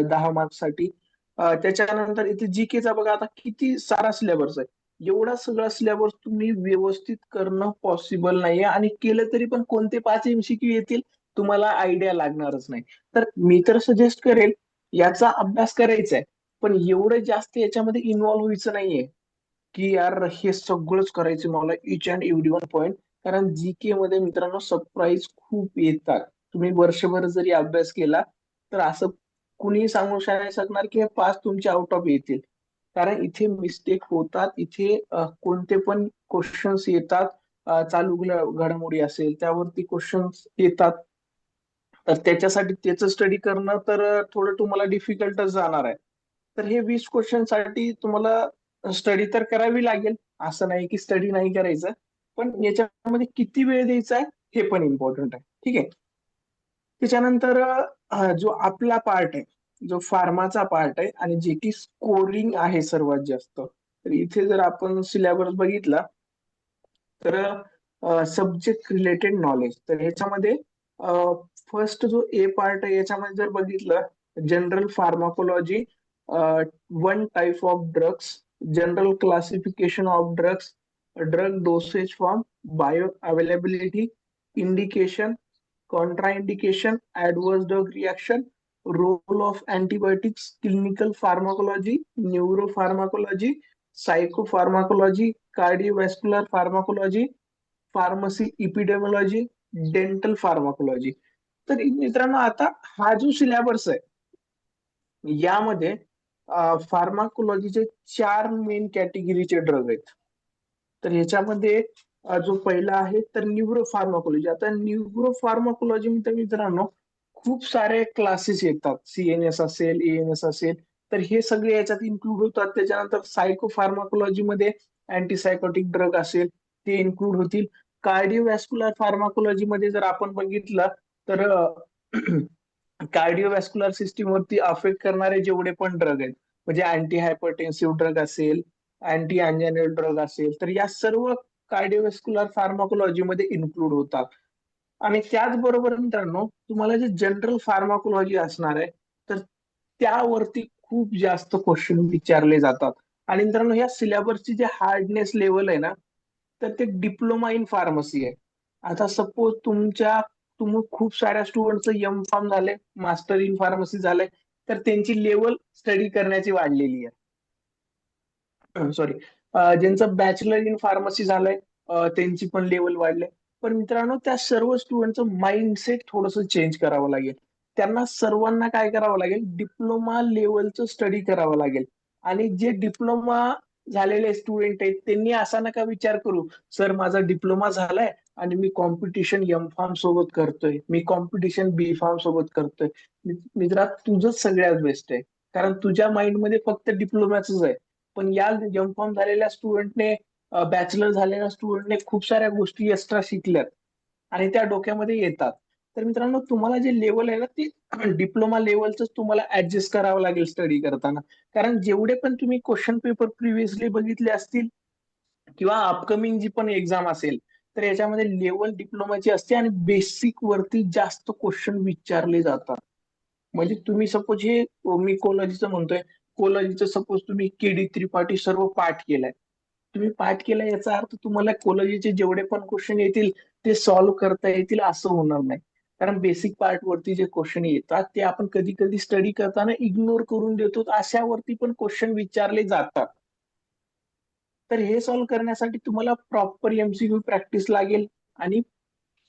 10 मार्क्स साठी. त्याच्यानंतर इथे जीकेचा बघा, आता किती सारा सिलेबस आहे. एवढा सगळा सिलेबस तुम्ही व्यवस्थित करणं पॉसिबल नाहीये, आणि केलं तरी पण कोणते 5 MCQ येतील तुम्हाला आयडिया लागणारच नाही. तर मी तर सजेस्ट करेल याचा अभ्यास करायचा आहे, पण एवढं जास्त याच्यामध्ये इन्व्हॉल्व्ह व्हायचं नाहीये की यार हे सगळंच करायचं मला, each and every one point. कारण जीके मध्ये मित्रांनो सरप्राईज खूप येतात. तुम्ही वर्षभर जरी अभ्यास केला तर असं कुणी सांगू नाही शकणार की हे 5 तुमचे आउट ऑफ येतील. कारण इथे मिस्टेक होतात. इथे कोणते पण क्वेश्चन्स येतात. चालू घडामोडी असेल त्यावरती क्वेश्चन्स येतात. तर त्याच्यासाठी त्याचं स्टडी करणं तर थोडं तुम्हाला डिफिकल्टच जाणार आहे. तर हे 20 क्वेश्चन साठी तुम्हाला स्टडी तर करावी लागेल. असं नाही की स्टडी नाही करायचं, पण याच्यामध्ये किती वेळ द्यायचा आहे हे पण इम्पॉर्टंट आहे. ठीक आहे. त्याच्यानंतर जो आपला पार्ट आहे, जो फार्माचा पार्ट आहे आणि जे की स्कोरिंग आहे सर्वात जास्त, तर इथे जर आपण सिलेबस बघितला तर सब्जेक्ट रिलेटेड नॉलेज, तर ह्याच्यामध्ये फर्स्ट जो ए पार्ट आहे याच्यामध्ये जर बघितलं, general pharmacology, one type of drugs, general classification of drugs, drug dosage form, bio availability, indication, contraindication, adverse drug reaction, role of antibiotics, clinical pharmacology, neuropharmacology, psychopharmacology, cardiovascular pharmacology, pharmacy epidemiology, dental pharmacology. तर मित्रांनो आता हा जो syllabus आहे यामध्ये फार्माकोलॉजीचे 4 main कॅटेगरीचे drug आहेत. तर ह्याच्यामध्ये जो पहिला आहे तर न्यूरो फार्माकोलॉजी. आता न्यूरो फार्माकोलॉजी मध्ये मित्रांनो खूप सारे क्लासेस येतात. CNS असेल, ANS असेल, तर हे सगळे याच्यात इन्क्लूड होतात. त्याच्यानंतर सायको फार्माकोलॉजी मध्ये अँटीसायकोटिक ड्रग असेल ते इन्क्लूड होतील. कार्डिओव्हॅस्क्युलर फार्माकोलॉजी मध्ये जर आपण बघितलं तर कार्डिओव्हॅस्क्युलर सिस्टीमवरती अफेक्ट करणारे जेवढे पण ड्रग आहेत, म्हणजे अँटी हायपरटेन्सिव्ह ड्रग असेल, अँटी अँजायनल ड्रग असेल, तर या सर्व कार्डिओव्हॅस्क्युलर फार्माकोलॉजी मध्ये इन्क्लूड होतात. आणि त्याचबरोबर मित्रांनो तुम्हाला जे जनरल फार्माकोलॉजी असणार आहे तर त्यावरती खूप जास्त क्वेश्चन विचारले जातात. आणि मित्रांनो या सिलेबसची जे हार्डनेस लेवल आहे ना, तर ते डिप्लोमा इन फार्मसी आहे. आता सपोज तुम्ही खूप साऱ्या स्टुडंटचं M.Pharm झालंय, मास्टर इन फार्मसी झालंय, तर त्यांची लेवल स्टडी करण्याची वाढलेली आहे. सॉरी, ज्यांचं बॅचलर इन फार्मसी झालंय त्यांची पण लेवल वाढले. पण मित्रांनो त्या सर्व स्टुडंटचं माइंडसेट थोडंसं चेंज करावं लागेल. त्यांना सर्वांना काय करावं लागेल, डिप्लोमा लेवलचं स्टडी करावं लागेल. आणि जे डिप्लोमा झालेले स्टुडंट आहेत त्यांनी असा नका विचार करू, सर माझा डिप्लोमा झालाय आणि मी कॉम्पिटिशन M.Pharm सोबत करतोय, मी कॉम्पिटिशन B.Pharm सोबत करतोय. मित्रा तुझंच सगळ्यात बेस्ट आहे, कारण तुझ्या माइंडमध्ये फक्त डिप्लोमॅच आहे. पण या M.Pharm झालेल्या स्टुडंटने, बॅचलर झालेल्या स्टुडंटने खूप साऱ्या गोष्टी एक्स्ट्रा शिकल्यात आणि त्या डोक्यामध्ये येतात. तर मित्रांनो तुम्हाला जे लेवल आहे ना ते डिप्लोमा लेवलच तुम्हाला ऍडजस्ट करावं लागेल स्टडी करताना. कारण जेवढे पण तुम्ही क्वेश्चन पेपर प्रिव्हियसली बघितले असतील किंवा अपकमिंग जी पण एक्झाम असेल, तर याच्यामध्ये लेवल डिप्लोमाची असते आणि बेसिक वरती जास्त क्वेश्चन विचारले जातात. म्हणजे तुम्ही सपोज हे मी कोलॉजीचं म्हणतोय, कोलॉजीचं सपोज तुम्ही KD त्रिपाठी सर्व पाठ केलाय, तुम्ही पाठ केलाय याचा अर्थ तुम्हाला कोलॉजीचे जेवढे पण क्वेश्चन येतील ते सॉल्व्ह करता येतील असं होणार नाही. कारण बेसिक पार्ट वरती जे क्वेश्चन येतात ते आपण कधी कधी स्टडी करताना इग्नोर करून देतो, अशावरती पण क्वेश्चन विचारले जातात. तर हे सॉल्व्ह करण्यासाठी तुम्हाला प्रॉपर MCQ प्रॅक्टिस लागेल. आणि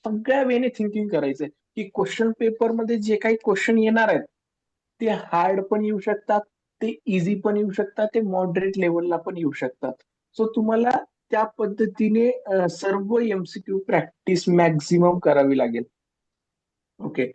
सगळ्या वेने थिंकिंग करायचंय की क्वेश्चन पेपर मध्ये जे काही क्वेश्चन येणार आहेत ते हार्ड पण येऊ शकतात, ते इझी पण येऊ शकतात, ते मॉडरेट लेवलला पण येऊ शकतात. सो तुम्हाला त्या पद्धतीने सर्व MCQ प्रॅक्टिस मॅक्झिमम करावी लागेल. ओके.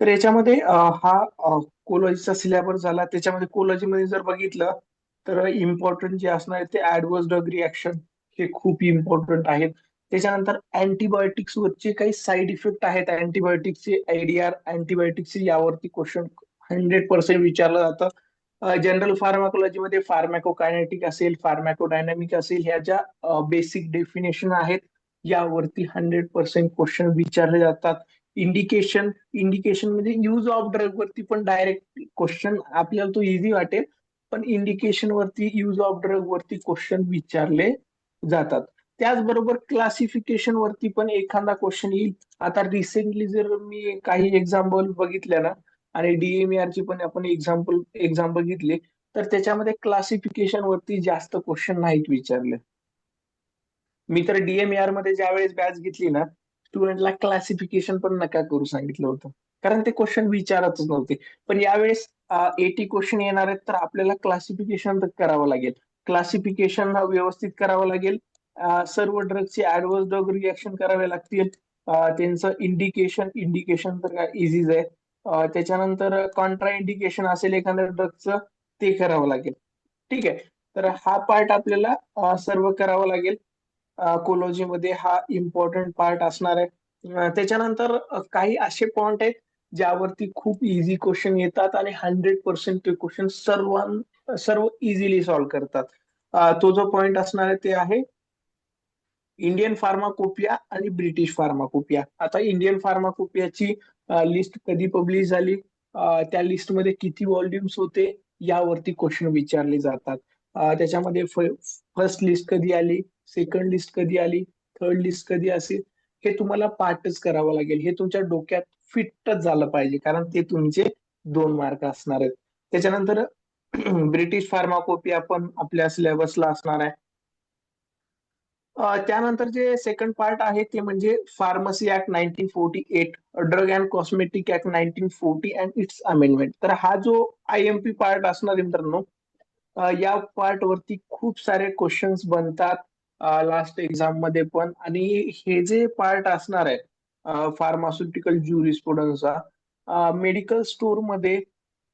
तर याच्यामध्ये हा कोलॉजीचा सिलेबस झाला. त्याच्यामध्ये कोलॉजीमध्ये जर बघितलं तर इम्पॉर्टंट जे असणार आहे ते ऍडव्हर्स ड्रग रिॲक्शन, हे खूप इम्पॉर्टंट आहेत. त्याच्यानंतर अँटीबायोटिक्स वरचे काही साईड इफेक्ट आहेत अँटीबायोटिक्सचे, IDR अँटीबायोटिक्सचे, यावरती क्वेश्चन 100% विचारलं जातं. जनरल फार्माकोलॉजीमध्ये फार्मॅकोकायनेटिक असेल, फार्मॅकोडायनॅमिक असेल, ह्या ज्या बेसिक डेफिनेशन आहेत यावरती 100% क्वेश्चन विचारले जातात. इंडिकेशन, इंडिकेशन म्हणजे युज ऑफ ड्रग वरती पण डायरेक्ट क्वेश्चन, आपल्याला तो इझी वाटेल पण इंडिकेशन वरती, युज ऑफ ड्रग वरती क्वेश्चन विचारले जातात. त्याचबरोबर क्लासिफिकेशन वरती पण एखादा क्वेश्चन येईल. आता रिसेंटली जर मी काही एक्झाम्पल बघितल्या ना, आणि DMAR ची पण आपण एक्झाम बघितली, तर त्याच्यामध्ये क्लासिफिकेशन वरती जास्त क्वेश्चन नाहीत विचारले. मी तर DMAR मध्ये ज्या वेळेस बॅच घेतली ना, स्टुडंटला क्लासिफिकेशन पण नका करू सांगितलं होतं, कारण ते क्वेश्चन विचारतच नव्हते. पण यावेळेस 80 क्वेश्चन येणार आहेत तर आपल्याला क्लासिफिकेशन तर करावं लागेल. क्लासिफिकेशन व्यवस्थित करावं लागेल. सर्व ड्रगचे ऍडव्हर्स ड्रग रिॲक्शन करावे लागतील. त्यांचं इंडिकेशन, इंडिकेशन तर काय इझीच आहे. त्याच्यानंतर कॉन्ट्रा इंडिकेशन असेल एखाद्या ड्रगचं, ते करावं लागेल. ठीक आहे. तर हा पार्ट आपल्याला सर्व करावा लागेल. कोलॉजीमध्ये हा इम्पॉर्टंट पार्ट असणार आहे. त्याच्यानंतर काही असे पॉइंट आहेत ज्यावरती खूप इझी क्वेश्चन येतात आणि 100% ते क्वेश्चन सर्व इझिली सॉल्व्ह करतात. तो जो पॉइंट असणार आहे ते आहे इंडियन फार्माकोपिया आणि ब्रिटिश फार्माकोपिया. आता इंडियन फार्माकोपियाची लिस्ट कधी पब्लिश झाली, त्या लिस्टमध्ये किती व्हॉल्युम्स होते, यावरती क्वेश्चन विचारले जातात. त्याच्यामध्ये फर्स्ट लिस्ट कधी आली, सेकंड लिस्ट कधी आली, थर्ड लिस्ट कधी असेल, हे तुम्हाला पाठच करावं लागेल. हे तुमच्या डोक्यात फिटच झालं पाहिजे, कारण ते तुमचे 2 मार्क असणार आहेत. त्याच्यानंतर ब्रिटिश फार्माकोपिया पण आपल्या सिलेबसला असणार आहे. त्यानंतर जे सेकंड पार्ट आहे ते म्हणजे pharmacy act 1948, drug and cosmetic act 1940 and it's amendment. तर हा जो IMP पार्ट असणार आहे मित्रांनो, या पार्ट वरती खूप सारे क्वेश्चन्स बनतात लास्ट एक्झाम मध्ये पण. आणि हे जे पार्ट असणार आहे फार्मास्युटिकल ज्युरिस्प्रुडन्सचा, मेडिकल स्टोअर मध्ये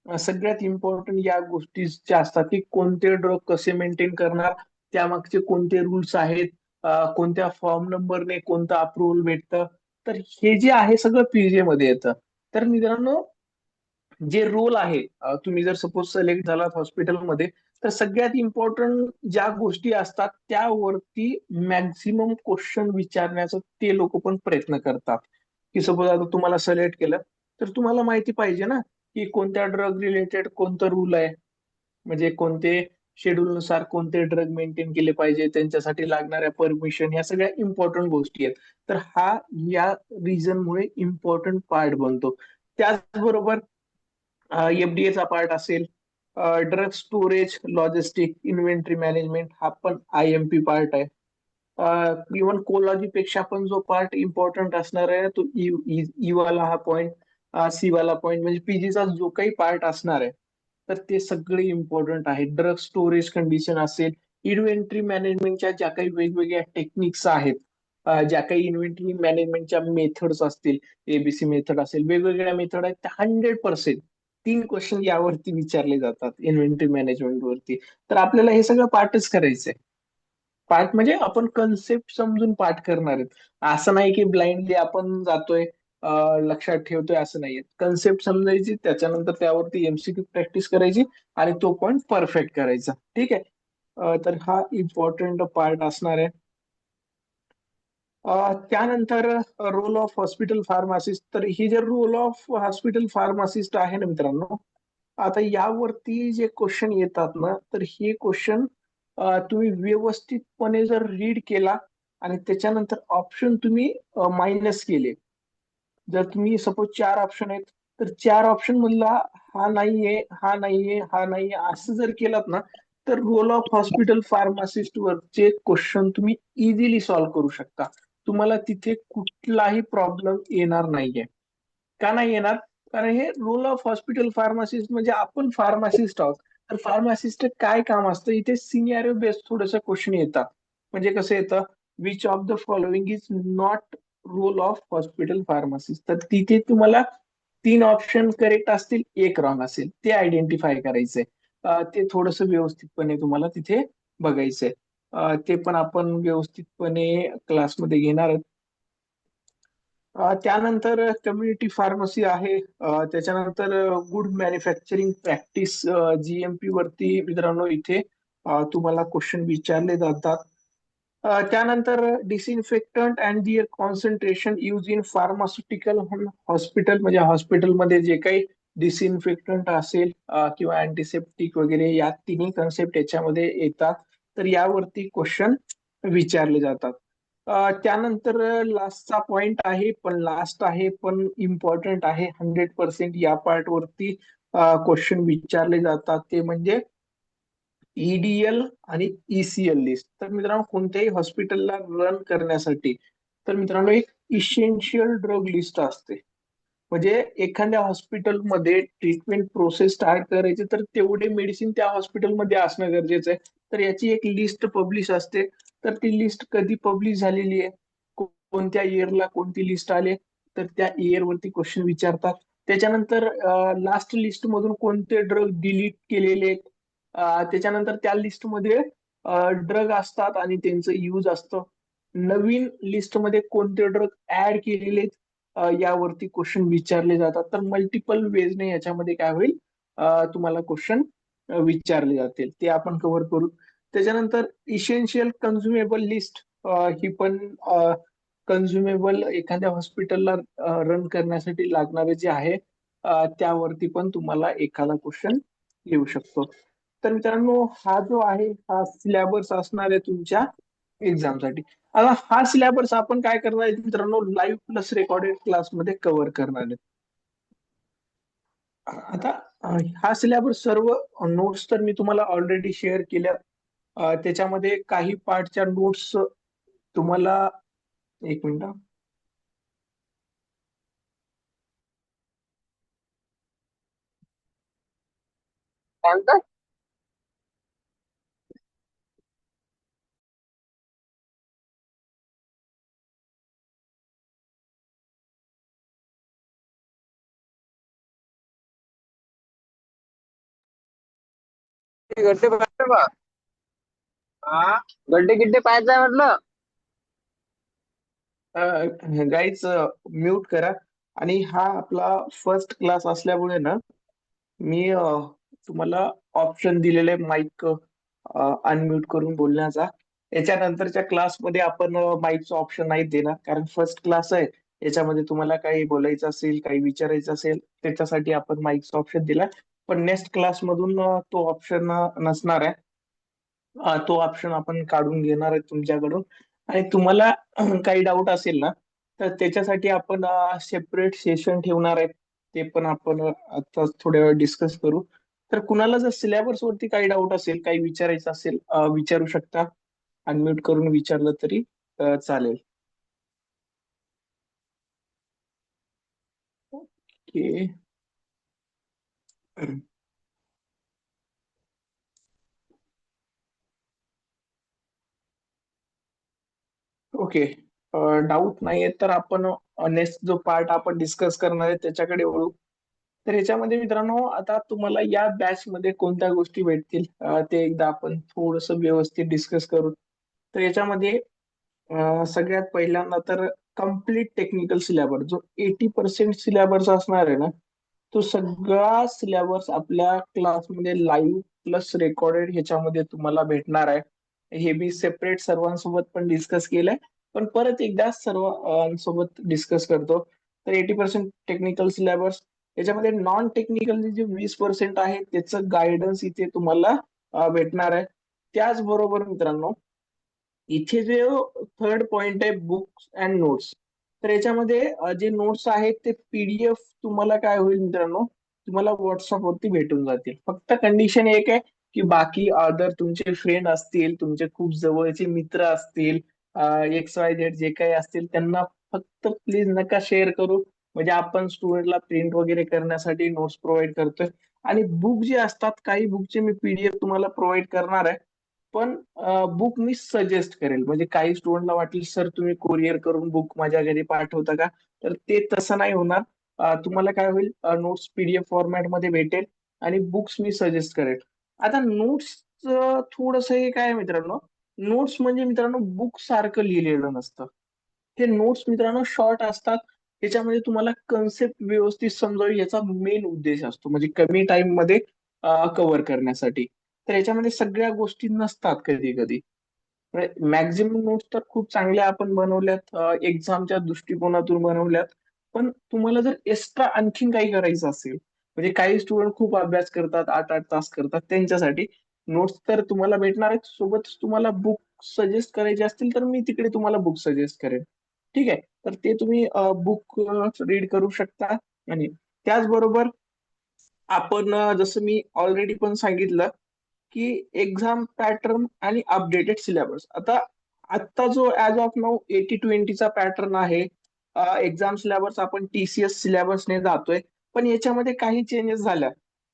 सगळ्यात इम्पॉर्टंट या गोष्टी ज्या असतात की कोणते ड्रग कसे मेंटेन करणार, त्यामागचे कोणते रूल्स आहेत, कोणत्या फॉर्म नंबरने कोणतं अप्रुव्हल भेटतं. तर हे जे आहे सगळं पीजे मध्ये येतं. तर मित्रांनो, जे रोल आहे, तुम्ही जर सपोज सिलेक्ट झालात हॉस्पिटलमध्ये, तर सगळ्यात इम्पॉर्टंट ज्या गोष्टी असतात त्यावरती मॅक्झिमम क्वेश्चन विचारण्याचा ते लोक पण प्रयत्न करतात. की सपोज आता तुम्हाला सिलेक्ट केलं, तर तुम्हाला माहिती पाहिजे ना की कोणत्या ड्रग रिलेटेड कोणतं रूल आहे, म्हणजे कोणते शेड्यूल नुसार कोणते ड्रग मेंटेन केले पाहिजे, त्यांच्यासाठी लागणाऱ्या परमिशन, या सगळ्या इम्पॉर्टंट गोष्टी आहेत. तर हा या रिझनमुळे इम्पॉर्टंट पार्ट बनतो. त्याचबरोबर FDA चा पार्ट असेल, drug storage, logistic, inventory management, हा पण IMP पार्ट आहे. इव्हन कोलॉजी पेक्षा पण जो पार्ट इम्पॉर्टंट असणार आहे तो ई वाला हा पॉइंट, सी वाला पॉइंट, म्हणजे पीजीचा जो काही पार्ट असणार आहे, तर ते सगळे इम्पॉर्टंट आहे. ड्रग स्टोरेज कंडिशन असेल, इन्व्हेंटरी मॅनेजमेंटच्या ज्या काही वेगवेगळ्या टेक्निक्स आहेत, ज्या काही इन्व्हेंटरी मॅनेजमेंटच्या मेथड्स असतील, ABC मेथड असेल, वेगवेगळ्या मेथड आहेत, त्या 100% 3 क्वेश्चन यावरती विचारले जातात इन्व्हेंटरी मॅनेजमेंट वरती. तर आपल्याला हे सगळं पार्टच करायचंय. पाठ म्हणजे आपण कन्सेप्ट समजून पाठ करणार आहेत. असं नाही की ब्लाइंडली आपण जातोय, लक्षात ठेवतोय, असं नाहीये. कन्सेप्ट समजायची, त्याच्यानंतर त्यावरती MCQ प्रॅक्टिस करायची आणि तो पॉइंट परफेक्ट करायचा. ठीक आहे. तर हा इम्पॉर्टंट पार्ट असणार आहे. त्यानंतर रोल ऑफ हॉस्पिटल फार्मासिस्ट. तर ही जे रोल ऑफ हॉस्पिटल फार्मासिस्ट आहे ना मित्रांनो, आता यावरती जे क्वेश्चन येतात ना, तर हे क्वेश्चन तुम्ही व्यवस्थितपणे जर रीड केला आणि त्याच्यानंतर ऑप्शन तुम्ही मायनस केले, जर तुम्ही सपोज 4 ऑप्शन आहेत, तर 4 ऑप्शन मधला हा नाहीये, हा नाहीये, हा नाहीये, असं जर केलात ना, तर रोल ऑफ हॉस्पिटल फार्मासिस्ट वरचे क्वेश्चन तुम्ही इझिली सॉल्व्ह करू शकता. तुम्हाला तिथे कुठलाही प्रॉब्लेम येणार नाहीये. का नाही येणार? कारण हे रोल ऑफ हॉस्पिटल फार्मासिस्ट म्हणजे आपण फार्मासिस्ट आहोत. तर फार्मासिस्ट काय काम असतं, इथे सिनियर बेस्ड थोडंसं क्वेश्चन येतात. म्हणजे कसं येतं, which of the following is not role of hospital pharmacist. तर तिथे तुम्हाला 3 ऑप्शन करेक्ट असतील, एक रॉंग असेल, ते आयडेंटिफाय करायचंय. ते थोडंसं व्यवस्थितपणे तुम्हाला तिथे बघायचंय. ते पण आपण व्यवस्थितपणे क्लासमध्ये घेणार आहोत. त्यानंतर कम्युनिटी फार्मसी आहे. त्याच्यानंतर गुड मॅन्युफॅक्चरिंग प्रॅक्टिस, GMP वरती मित्रांनो इथे तुम्हाला क्वेश्चन विचारले जातात. त्यानंतर disinfectant and their concentration use in pharmaceutical hospital, म्हणजे हॉस्पिटलमध्ये जे काही डिसइन्फेक्टंट असेल किंवा अँटीसेप्टिक वगैरे, या तिन्ही कन्सेप्ट याच्यामध्ये येतात. तर यावरती क्वेश्चन विचारले जातात. त्यानंतर लास्टचा पॉइंट आहे, पण लास्ट आहे पण इम्पॉर्टंट आहे, 100% या पार्ट वरती क्वेश्चन विचारले जातात, ते म्हणजे EDL आणि ECL लिस्ट. तर मित्रांनो, कोणत्याही हॉस्पिटलला रन करण्यासाठी, तर मित्रांनो, एक इसेन्शियल ड्रग लिस्ट असते. म्हणजे एखाद्या हॉस्पिटलमध्ये ट्रीटमेंट प्रोसेस स्टार्ट करायची, तर तेवढे मेडिसिन त्या हॉस्पिटलमध्ये असणं गरजेचं आहे. तर याची एक लिस्ट पब्लिश असते. तर ती लिस्ट कधी पब्लिश झालेली आहे, कोणत्या इयरला कोणती लिस्ट आली, तर त्या इयर वरती क्वेश्चन विचारतात. त्याच्यानंतर लास्ट लिस्ट मधून कोणते ड्रग डिलीट केलेले आहेत, त्याच्यानंतर त्या लिस्टमध्ये ड्रग असतात आणि त्यांचं यूज असतं. नवीन लिस्टमध्ये कोणते ड्रग ऍड केलेले आहेत, यावरती क्वेश्चन विचारले जातात. तर मल्टिपल वेजने याच्यामध्ये काय होईल, तुम्हाला क्वेश्चन विचारले जातील, ते आपण कव्हर करू. त्याच्यानंतर इसेन्शियल कन्झ्युमेबल लिस्ट, ही पण कन्झ्युमेबल एखाद्या हॉस्पिटलला रन करण्यासाठी लागणारे जे आहे, त्यावरती पण तुम्हाला एखादा क्वेश्चन येऊ शकतो. तर मित्रांनो, हा जो आहे हा सिलेबस असणार आहे तुमच्या एक्झामसाठी. आता हा सिलेबस आपण काय करणार आहे मित्रांनो, लाईव्ह प्लस रेकॉर्डेड क्लासमध्ये कव्हर करणार आहे. आता हा सिलेबस सर्व नोट्स तर मी तुम्हाला ऑलरेडी शेअर केल्या. त्याच्यामध्ये काही पार्टच्या नोट्स तुम्हाला एक मिनिट. काय म्हणता? ते गड्डे पाहिजे बा. हा, गड्डे गिड्डे पाहायचं आहे म्हटलं. गाईज, म्यूट करा. आणि हा आपला फर्स्ट क्लास असल्यामुळे ना, मी तुम्हाला ऑप्शन दिलेले माईक अनम्यूट करून बोलण्याचा. याच्यानंतरच्या क्लासमध्ये आपण माईकचा ऑप्शन नाही देणार, कारण फर्स्ट क्लास आहे. याच्यामध्ये तुम्हाला काही बोलायचं असेल, काही विचारायचं असेल, त्याच्यासाठी आपण माईकचा ऑप्शन दिला. पण नेक्स्ट क्लासमधून तो ऑप्शन नसणार आहे. तो ऑप्शन आपण काढून घेणार आहे तुमच्याकडून. आणि तुम्हाला काही डाऊट असेल ना, तर त्याच्यासाठी आपण सेपरेट सेशन ठेवणार आहे. ते पण आपण आता थोड्या वेळ डिस्कस करू. तर कुणाला जर सिलेबस वरती काही डाऊट असेल, काही विचारायचं असेल, विचारू शकता. अनम्यूट करून विचारलं तरी चालेल. ओके. ओके. डाऊट नाहीये तर आपण नेक्स्ट जो पार्ट आपण डिस्कस करणार आहे त्याच्याकडे वळू. तर याच्यामध्ये मित्रांनो, आता तुम्हाला या बॅच मध्ये कोणत्या गोष्टी भेटतील ते एकदा आपण थोडस व्यवस्थित डिस्कस करू. तर याच्यामध्ये सगळ्यात पहिल्यांदा तर कम्प्लीट टेक्निकल सिलेबस जो 80% सिलेबस असणार आहे ना, तो सगळा सिलेबस आपल्या क्लासमध्ये लाईव्ह प्लस रेकॉर्डेड ह्याच्यामध्ये तुम्हाला भेटणार आहे. हे मी सेपरेट सर्वांसोबत पण डिस्कस केलंय, पण परत एकदा सर्वांसोबत डिस्कस करतो. तर 80% टेक्निकल सिलेबस, याच्यामध्ये नॉन टेक्निकल जे 20% आहे त्याचं गायडन्स इथे तुम्हाला भेटणार आहे. त्याचबरोबर मित्रांनो, इथे जे थर्ड पॉइंट आहे बुक्स अँड नोट्स. तर याच्यामध्ये जे नोट्स आहेत ते पीडीएफ तुम्हाला काय होईल मित्रांनो, तुम्हाला व्हॉट्सअप वरती भेटून जातील. फक्त कंडिशन एक आहे की बाकी अदर तुमचे फ्रेंड असतील, तुमचे खूप जवळचे मित्र असतील, एक्स वाय झेड जे काही असतील, त्यांना फक्त प्लीज नका शेअर करू. म्हणजे आपण स्टुडंटला प्रिंट वगैरे करण्यासाठी नोट्स प्रोव्हाइड करतोय. आणि बुक जे असतात, काही बुकचे मी पीडीएफ तुम्हाला प्रोव्हाइड करणार आहे. पण बुक मी सजेस्ट करेल. म्हणजे काही स्टुडंटला वाटेल सर तुम्ही कोरिअर करून बुक माझ्या घरी पाठवता का, तर ते तसं नाही होणार. तुम्हाला काय होईल, नोट्स पीडीएफ फॉर्मॅट मध्ये भेटेल आणि बुक्स मी सजेस्ट करेल. आता नोट्स थोडस हे काय आहे मित्रांनो, नोट्स म्हणजे मित्रांनो बुक सारखं लिहिलेलं नसतं. हे नोट्स मित्रांनो शॉर्ट असतात. त्याच्यामध्ये तुम्हाला कन्सेप्ट व्यवस्थित समजावी याचा मेन उद्देश असतो, म्हणजे कमी टाइम मध्ये कव्हर करण्यासाठी. तर याच्यामध्ये सगळ्या गोष्टी नसतात कधी कधी. मॅक्झिमम नोट्स तर खूप चांगल्या आपण बनवल्यात, एक्झामच्या दृष्टिकोनातून बनवल्यात. पण तुम्हाला जर एक्स्ट्रा आणखीन काही करायचं असेल, म्हणजे काही स्टुडंट खूप अभ्यास करतात, 8-8 तास करतात, त्यांच्यासाठी नोट्स तर तुम्हाला भेटणार आहेत. सोबतच तुम्हाला बुक सजेस्ट करायचे असतील तर मी तिकडे तुम्हाला बुक सजेस्ट करेन. ठीक आहे. तर ते तुम्ही बुक रीड करू शकता. आणि त्याचबरोबर आपण जसं मी ऑलरेडी पण सांगितलं की एक्झाम पॅटर्न आणि अपडेटेड सिलेबस. आता आत्ता जो ऍज ऑफ नाऊ 80-20चा पॅटर्न आहे. एक्झाम सिलेबस आपण टीसीएस सिलेबसने जातोय. पण याच्यामध्ये काही चेंजेस झाल्या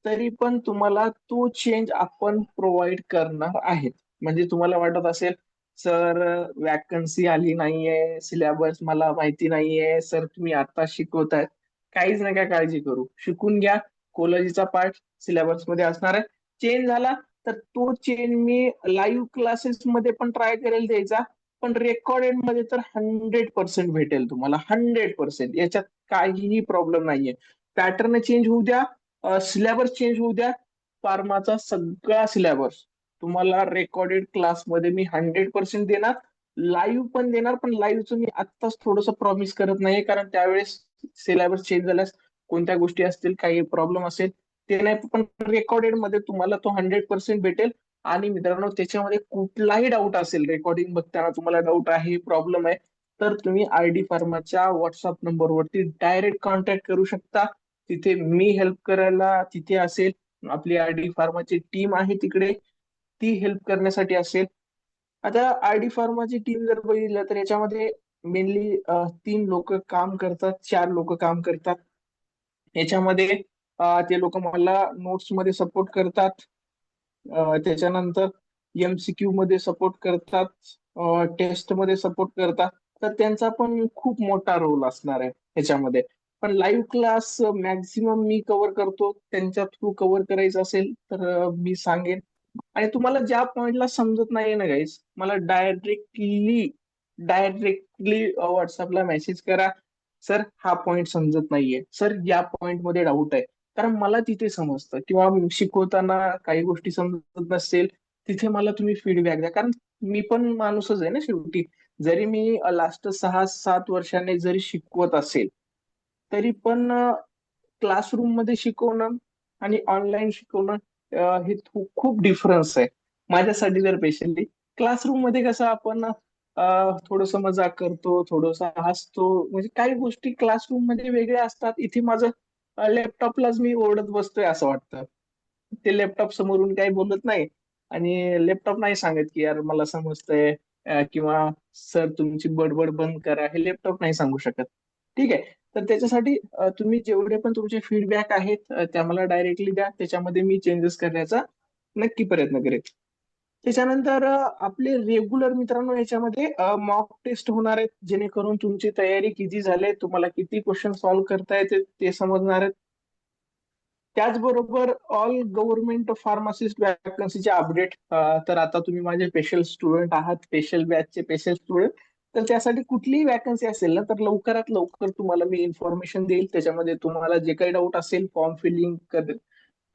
तरी पण तुम्हाला तो चेंज आपण प्रोव्हाइड करणार आहेत. म्हणजे तुम्हाला वाटत असेल सर वॅकन्सी आली नाहीये, सिलेबस मला माहिती नाहीये, सर तुम्ही आता शिकवताय, काहीच नका काळजी करू, शिकून घ्या. कोलॉजीचा पार्ट सिलेबस मध्ये असणार आहे. चेंज झाला तर तो चेंज मी लाईव्ह क्लासेस मध्ये पण ट्राय करेल द्यायचा. पण रेकॉर्डेड मध्ये तर 100% भेटेल तुम्हाला, 100%. याच्यात काहीही प्रॉब्लेम नाहीये. पॅटर्न चेंज होऊ द्या, सिलेबस चेंज होऊ द्या, फार्माचा सगळा सिलेबस तुम्हाला रेकॉर्डेड क्लासमध्ये मी 100% देणार. लाईव्ह पण देणार, पण लाईव्हचं मी आत्ताच थोडंसं प्रॉमिस करत नाही, कारण त्यावेळेस सिलेबस चेंज झाल्यास कोणत्या गोष्टी असतील, काही प्रॉब्लेम असेल ते नाही. पण रेकॉर्डेड मध्ये तुम्हाला तो 100% भेटेल. आणि मित्रांनो, त्याच्यामध्ये कुठलाही डाऊट असेल, रेकॉर्डिंग बघताना तुम्हाला डाऊट आहे, प्रॉब्लेम आहे, तर तुम्ही आय डी फार्माच्या व्हॉट्सअप नंबरवरती डायरेक्ट कॉन्टॅक्ट करू शकता. तिथे मी हेल्प करायला तिथे असेल. आपली आय डी फार्माची टीम आहे तिकडे, ती हेल्प करण्यासाठी असेल. आता आरडी फार्माची टीम जर बघितलं तर याच्यामध्ये मेनली 3 लोक काम करतात, 4 लोक काम करतात. याच्यामध्ये ते लोक मला नोट्स मध्ये सपोर्ट करतात. त्याच्यानंतर एमसीक्यू मध्ये सपोर्ट करतात, टेस्ट मध्ये सपोर्ट करतात. तर त्यांचा पण खूप मोठा रोल असणार आहे ह्याच्यामध्ये. पण लाईव्ह क्लास मॅक्झिमम मी कव्हर करतो. त्यांच्या थ्रू कव्हर करायचं असेल तर मी सांगेन. आणि तुम्हाला ज्या पॉइंटला समजत नाहीये ना गाईस, मला डायरेक्टली व्हॉट्सअपला मेसेज करा. सर हा पॉइंट समजत नाहीये, सर या पॉइंट मध्ये डाऊट आहे. कारण मला तिथे समजतं, किंवा शिकवताना काही गोष्टी समजत नसेल, तिथे मला तुम्ही फीडबॅक द्या. कारण मी पण माणूसच आहे ना शेवटी. जरी मी लास्ट 6-7 वर्षाने जरी शिकवत असेल, तरी पण क्लासरूम मध्ये शिकवणं आणि ऑनलाईन शिकवणं हे खूप डिफरन्स आहे. माझ्यासाठी जर स्पेशली क्लासरूम मध्ये कसं आपण थोडस मजाक करतो, थोडस हसतो, म्हणजे काही गोष्टी क्लासरूम मध्ये वेगळ्या असतात. इथे माझं लॅपटॉपलाच मी ओरडत बसतोय असं वाटतं. ते लॅपटॉप समोरून काही बोलत नाही, आणि लॅपटॉप नाही सांगत की यार मला समजतंय, किंवा सर तुमची बडबड बंद करा, हे लॅपटॉप नाही सांगू शकत. ठीक आहे. तर त्याच्यासाठी तुम्ही जेवढे पण तुमचे फीडबॅक आहेत त्या मला डायरेक्टली द्या. त्याच्यामध्ये मी चेंजेस करण्याचा नक्की प्रयत्न करेन. त्याच्यानंतर आपले रेग्युलर मित्रांनो याच्यामध्ये मॉक टेस्ट होणार आहेत, जेणेकरून तुमची तयारी किती झाली, तुम्हाला किती क्वेश्चन सॉल्व्ह करता येते ते समजणार आहेत. त्याचबरोबर ऑल गव्हर्नमेंट फार्मासिस्ट वॅकन्सीचे अपडेट. तर आता तुम्ही माझे स्पेशल स्टुडंट आहात, स्पेशल बॅचचे स्पेशल स्टुडंट. तर त्यासाठी कुठलीही वॅकन्सी असेल ना, तर लवकरात लवकर तुम्हाला मी इन्फॉर्मेशन देईल. त्याच्यामध्ये तुम्हाला जे काही डाऊट असेल फॉर्म फिलिंग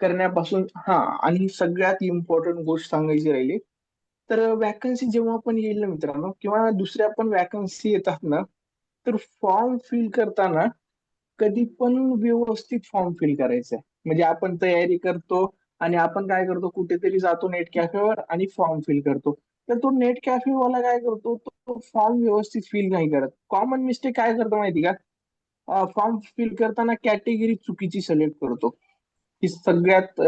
करण्यापासून, हा, आणि सगळ्यात इम्पॉर्टंट गोष्ट सांगायची राहिली, तर वॅकन्सी जेव्हा पण येईल ना मित्रांनो, किंवा दुसऱ्या पण वॅकन्सी येतात ना, तर फॉर्म फिल करताना कधी पण व्यवस्थित फॉर्म फिल करायचा आहे. म्हणजे आपण तयारी करतो आणि आपण काय करतो, कुठेतरी जातो नेट कॅफेवर आणि फॉर्म फिल करतो. तर तो नेट कॅफे वाला काय करतो, तो फॉर्म व्यवस्थित फिल नाही करत. कॉमन मिस्टेक काय करतो माहिती का, फॉर्म फिल करताना कॅटेगरी चुकीची सिलेक्ट करतो. ही सगळ्यात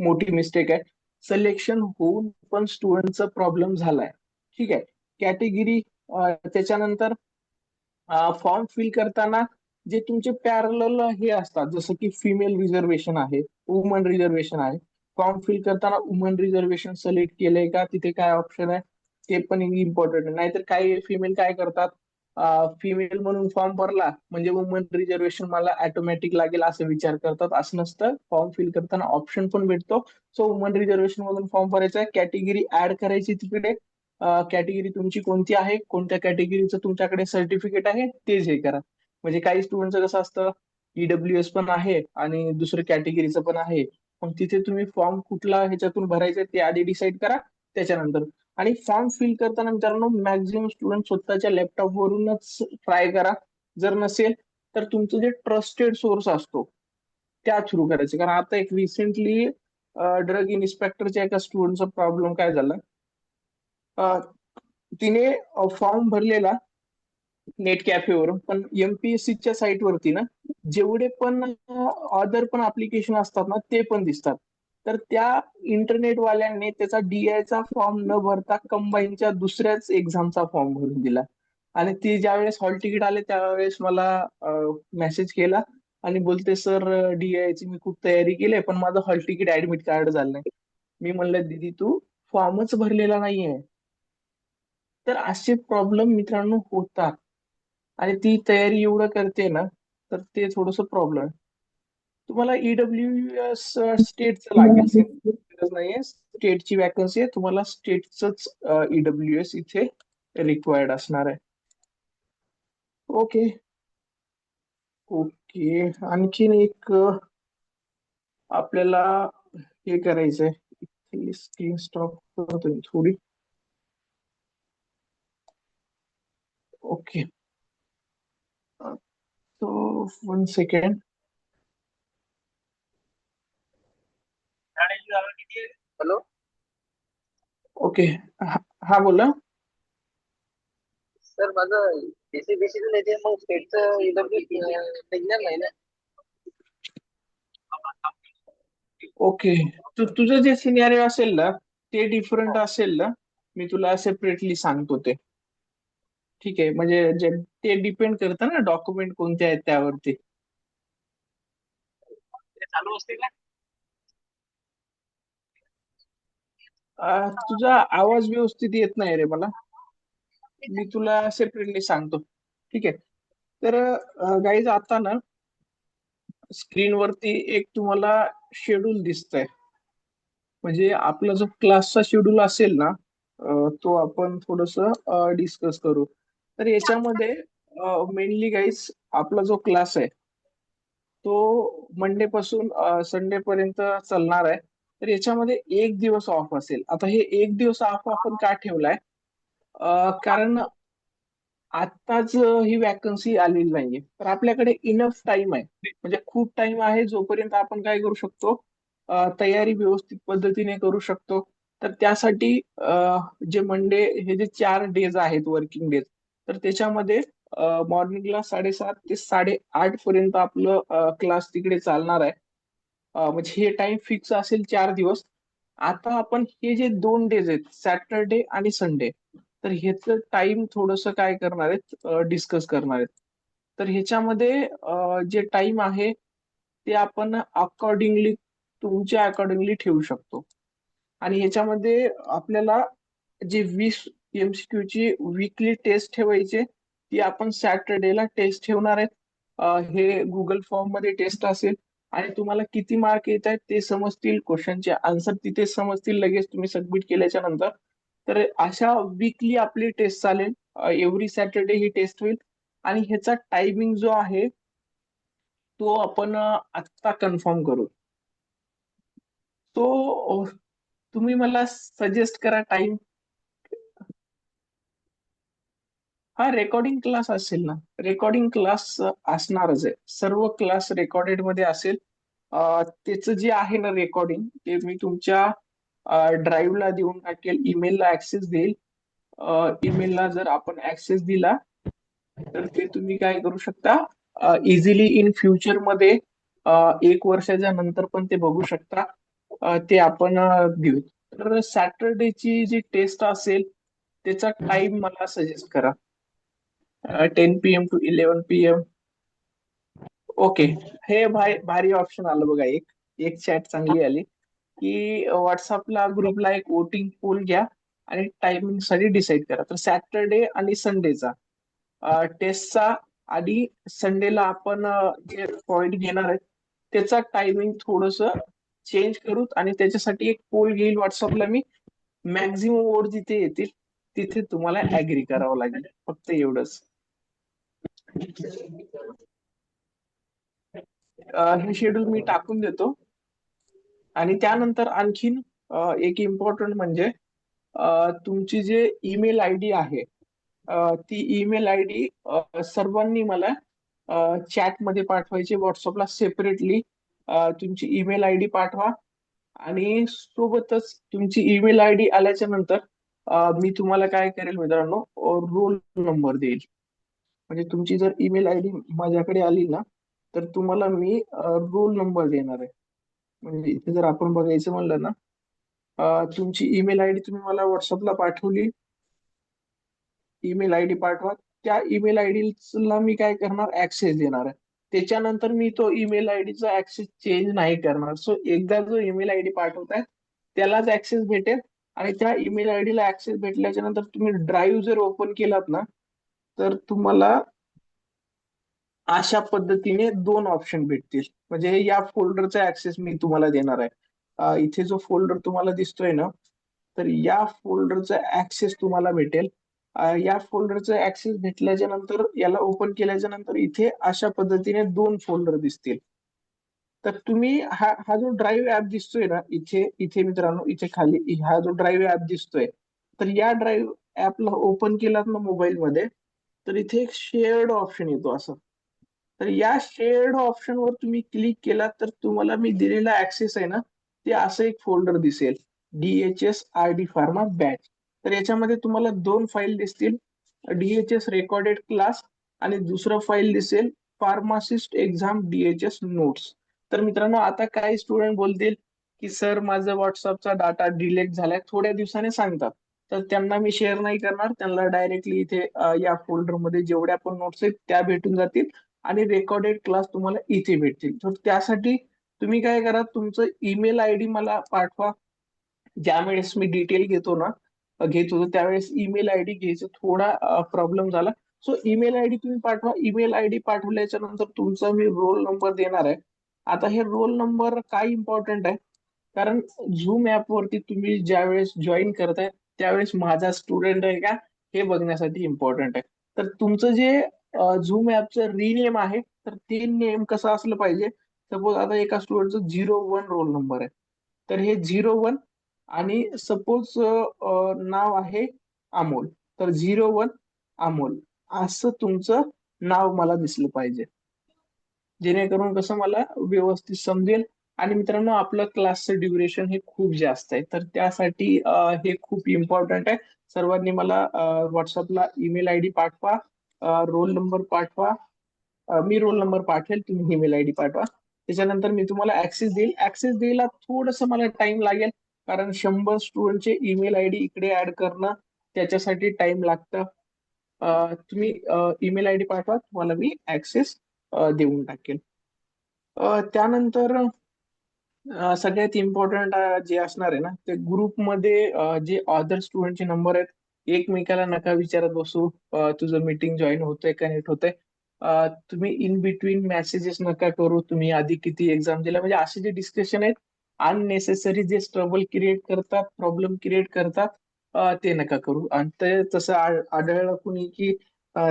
मोठी मिस्टेक आहे. सिलेक्शन होऊन पण स्टुडंटचा प्रॉब्लेम झालाय. ठीक आहे. कॅटेगरी, त्याच्यानंतर फॉर्म फिल करताना जे तुमचे पॅरल हे असतात, जसं की फिमेल रिझर्वेशन आहे, वुमन रिझर्वेशन आहे. फॉर्म फिल करताना वुमन रिझर्वेशन सिलेक्ट केलंय का, तिथे काय ऑप्शन आहे ते पण इम्पॉर्टंट आहे. नाहीतर काही फिमेल काय करतात, फिमेल म्हणून फॉर्म भरला म्हणजे वुमन रिझर्वेशन मला ऑटोमॅटिक लागेल असं विचार करतात. असं नसतं. फॉर्म फिल करताना ऑप्शन पण भेटतो. सो वुमन रिझर्वेशन मधून फॉर्म भरायचा आहे, कॅटेगरी ऍड करायची तिकडे. कॅटेगरी तुमची कोणती आहे, कोणत्या कॅटेगरीचं तुमच्याकडे सर्टिफिकेट आहे तेच हे करा. म्हणजे काही स्टुडंटचं कसं असतं, ईडब्ल्यूएस पण आहे आणि दुसरं कॅटेगरीचं पण आहे. मग तिथे तुम्ही फॉर्म कुठला ह्याच्यातून भरायचं ते आधी डिसाईड करा. त्याच्यानंतर, आणि फॉर्म फिल करताना मित्रांनो मॅक्झिमम स्टुडंट स्वतःच्या लॅपटॉप वरूनच ट्राय करा. जर नसेल तर तुमचं जे ट्रस्टेड सोर्स असतो त्या थ्रू करायचे. कारण आता एक रिसेंटली ड्रग इन्स्पेक्टरच्या एका स्टुडंटचा प्रॉब्लेम काय झाला, तिने फॉर्म भरलेला नेट कॅफेवरून, पण एमपीएससीच्या साईट वरती ना जेवढे पण अदर पण ऍप्लिकेशन असतात ना ते पण दिसतात. तर त्या इंटरनेट वाल्यांनी त्याचा डीआयचा फॉर्म न भरता कंबाईनच्या दुसऱ्याच एक्झामचा फॉर्म भरून दिला. आणि ती ज्यावेळेस हॉल तिकीट आले त्यावेळेस मला मेसेज केला आणि बोलते, सर डीआयची मी खूप तयारी केली पण माझं हॉल तिकीट ऍडमिट कार्ड झालं नाही. मी म्हणलं, दीदी तू फॉर्मच भरलेला नाहीये. तर असे प्रॉब्लेम मित्रांनो होतात. आणि ती तयारी एवढं करते ना, तर ते थोडस प्रॉब्लेम आहे. तुम्हाला ईडब्ल्यू एस स्टेटचं लागेल, गरज नाहीये. स्टेटची वॅकन्सी आहे, तुम्हाला स्टेटच ईडब्ल्यू एस इथे रिक्वायर्ड असणार आहे. ओके. ओके. आणखीन एक आपल्याला हे करायचंय, स्क्रीन स्टॉप करतोय थोडी. ओके. तो 1 सेकंड. हॅलो. ओके. हा बोला. सर माझं बीसीचं येते, मग स्टेटचं ईडब्ल्यू निघणार नाही ना. ओके. तुझं जे सिनियर असेल ना ते डिफरंट असेल ना. मी तुला सेपरेटली सांगतो ते. ठीक आहे, म्हणजे जे ते डिपेंड करतं ना डॉक्युमेंट कोणते आहेत त्यावरती. ते चालू असते का? तुझा आवाज व्यवस्थित येत नाही रे मला. मी तुला सेपरेटली सांगतो. ठीक आहे. तर गाईज आता ना स्क्रीनवरती एक तुम्हाला शेड्यूल दिसतंय. म्हणजे आपला जो क्लासचा शेड्यूल असेल ना, तो आपण थोडस डिस्कस करू. तर याच्यामध्ये मेनली गाईज आपला जो क्लास आहे तो मंडे पासून संडे पर्यंत चालणार आहे. तर याच्यामध्ये एक दिवस ऑफ असेल. आता हे एक दिवस ऑफ आपण का ठेवलाय? कारण आत्ताच ही वॅकन्सी आलेली नाहीये, तर आपल्याकडे इनफ टाइम आहे. म्हणजे खूप टाइम आहे जोपर्यंत आपण काय करू शकतो, तयारी व्यवस्थित पद्धतीने करू शकतो. तर त्यासाठी जे मंडे हे जे 4 डेज आहेत वर्किंग डेज, तर त्याच्यामध्ये मॉर्निंगला 7:30 ते 8:30 पर्यंत आपलं क्लास तिकडे चालणार आहे. म्हणजे हे टाइम फिक्स असेल 4 दिवस. आता आपण हे जे 2 डेज आहेत सॅटरडे आणि संडे, तर ह्याचं टाइम थोडस काय करणार आहेत, डिस्कस करणार आहेत. तर ह्याच्यामध्ये जे टाइम आहे ते आपण अकॉर्डिंगली तुमच्या अकॉर्डिंगली ठेवू शकतो. आणि ह्याच्यामध्ये आपल्याला जे 20 MCQ ची वीकली टेस्ट ठेवायची, ती आपण सॅटरडेला टेस्ट ठेवणार आहेत. हे गुगल फॉर्म मध्ये टेस्ट असेल आणि तुम्हाला किती मार्क येत आहेत ते समजतील, क्वेश्चनचे आन्सर तिथे समजतील लगेच तुम्ही सबमिट केल्याच्या नंतर. तर अशा वीकली आपली टेस्ट चालेल. एव्हरी सॅटरडे ही टेस्ट होईल. आणि ह्याचा टायमिंग जो आहे तो आपण आत्ता कन्फर्म करू. तो तुम्ही मला सजेस्ट करा टाइम. हा रेकॉर्डिंग क्लास असेल ना, रेकॉर्डिंग क्लास असणारच आहे. सर्व क्लास रेकॉर्डेड मध्ये असेल. त्याचं जे आहे ना रेकॉर्डिंग, ते मी तुमच्या ड्राईव्हला देऊन टाकेल, ईमेलला ऍक्सेस देईल. ईमेलला जर आपण ऍक्सेस दिला तर ते तुम्ही काय करू शकता, इझिली इन फ्युचर मध्ये 1 वर्षाच्या नंतर पण ते बघू शकता. ते आपण देऊ. तर सॅटरडेची जी टेस्ट असेल त्याचा टाइम मला सजेस्ट करा. 10 PM to 11 PM. ओके. हे भारी ऑप्शन आलं बघा. एक एक चॅट चांगली आली की व्हॉट्सअपला ग्रुपला एक वोटिंग पोल घ्या आणि टायमिंग साठी डिसाईड करा. तर सॅटरडे आणि संडेचा टेस्टचा आणि संडेला आपण जे पॉइंट घेणार आहेत त्याचा टायमिंग थोडस चेंज करू आणि त्याच्यासाठी एक पोल घेईल व्हॉट्सअपला मी. मॅक्झिमम वोट जिथे येतील तिथे तुम्हाला ऍग्री करावं लागेल, फक्त एवढंच. हे शेड्यूल मी टाकून देतो. आणि त्यानंतर आणखीन एक इम्पॉर्टंट म्हणजे तुमची जे ईमेल आय डी आहे, ती ईमेल आय डी सर्वांनी मला चॅटमध्ये पाठवायची, व्हॉट्सअपला सेपरेटली. तुमची ईमेल आय डी पाठवा. आणि सोबतच तुमची ईमेल आय डी आल्याच्या नंतर मी तुम्हाला काय करेल मित्रांनो, रोल नंबर देईल. म्हणजे तुमची जर ईमेल आय डी माझ्याकडे आली ना, तर तुम्हाला मी रोल नंबर देणार आहे. म्हणजे इथे जर आपण बघायचं म्हणलं ना, तुमची ईमेल आय डी तुम्ही मला व्हॉट्सअपला पाठवली, ईमेल आय डी पाठवा. त्या ईमेल आय ला मी काय करणार, ऍक्सेस देणार आहे. त्याच्यानंतर मी तो ईमेल आय डीचा ऍक्सेस चेंज नाही करणार. सो एकदा जो ईमेल आय डी पाठवताय त्यालाच ऍक्सेस भेटेल. आणि त्या ईमेल आय ला ऍक्सेस भेटल्याच्या नंतर तुम्ही ड्राईव्ह जर ओपन केलात ना, तर तुम्हाला अशा पद्धतीने 2 ऑप्शन भेटतील. म्हणजे या फोल्डरचा ऍक्सेस मी तुम्हाला देणार आहे. इथे जो फोल्डर तुम्हाला दिसतोय ना, तर या फोल्डरचा ऍक्सेस तुम्हाला भेटेल. या फोल्डरचा ऍक्सेस भेटल्याच्या नंतर याला ओपन केल्याच्या नंतर इथे अशा पद्धतीने 2 फोल्डर दिसतील. तर तुम्ही हा जो ड्राईव्ह ऍप दिसतोय ना, इथे इथे मित्रांनो, इथे खाली हा जो ड्राईव्ह ऍप दिसतोय, तर या ड्राईव्ह ऍपला ओपन केलात ना मोबाईलमध्ये, तर इथे एक शेअर्ड ऑप्शन येतो असं. तर या शेअर्ड ऑप्शनवर तुम्ही क्लिक केला तर तुम्हाला मी दिलेला ऍक्सेस आहे ना, ते असं एक फोल्डर दिसेल, DHS RD फार्मा बॅच. तर याच्यामध्ये तुम्हाला 2 फाईल दिसतील, DHS रेकॉर्डेड क्लास आणि दुसरं फाईल दिसेल फार्मासिस्ट एक्झाम DHS नोट्स. तर मित्रांनो, आता काही स्टुडंट बोलतील की सर माझं व्हॉट्सअपचा डाटा डिलीट झालाय, थोड्या दिवसाने सांगतात. तर त्यांना मी शेअर नाही करणार. त्यांना डायरेक्टली इथे या फोल्डरमध्ये जेवढ्या पण नोट्स आहेत त्या भेटून जातील आणि रेकॉर्डेड क्लास तुम्हाला इथे भेटतील. तर त्यासाठी तुम्ही काय करा, तुमचं ईमेल आय डी मला पाठवा. ज्या वेळेस मी डिटेल घेत होतो त्यावेळेस ईमेल आय डी घ्यायचा थोडा प्रॉब्लेम झाला. सो ईमेल आय डी तुम्ही पाठवा. ईमेल आय डी पाठवल्याच्या नंतर तुमचा मी रोल नंबर देणार आहे. आता हे रोल नंबर काय इम्पॉर्टंट आहे, कारण झूम ऍप वरती तुम्ही ज्या वेळेस जॉईन करताय त्यावेळेस माझा स्टुडंट आहे का हे बघण्यासाठी इम्पॉर्टंट आहे. तर तुमचं जे झूम ऍपचं रिनेम आहे तर ते नेम कसं असलं पाहिजे. सपोज आता एका स्टुडंटचं 01 रोल नंबर आहे, तर हे 01 आणि सपोज नाव आहे अमोल, तर 01 अमोल असं तुमचं नाव मला दिसलं पाहिजे, जेणेकरून कसं मला व्यवस्थित समजेल. आणि मित्रांनो, आपलं क्लासचं ड्युरेशन हे खूप जास्त आहे, तर त्यासाठी हे खूप इम्पॉर्टंट आहे. सर्वांनी मला व्हॉट्सअपला ईमेल आय डी पाठवा, रोल नंबर पाठवा. मी रोल नंबर पाठवेल, तुम्ही ईमेल आय डी पाठवा. त्याच्यानंतर मी तुम्हाला ऍक्सेस देईल. ऍक्सेस द्यायला थोडंसं मला टाइम लागेल, कारण 100 स्टुडंटचे ईमेल आय डी इकडे ऍड करणं त्याच्यासाठी टाइम लागतं. तुम्ही ईमेल आय डी पाठवा, तुम्हाला मी ऍक्सेस देऊन टाकेल. त्यानंतर सगळ्यात इम्पॉर्टंट जे असणार आहे ना, ते ग्रुपमध्ये जे अदर स्टुडंटचे नंबर आहेत, एकमेकाला नका विचारत बसू तुझं मीटिंग जॉईन होतंय का नेट होतंय. तुम्ही इन बिटवीन मेसेजेस नका करू, तुम्ही आधी किती एक्झाम दिल्या, म्हणजे असे जे डिस्कशन आहेत अननेसेसरी जे ट्रबल क्रिएट करतात, प्रॉब्लेम क्रिएट करतात, ते नका करू. आणि ते तसं आढळलं कुणी की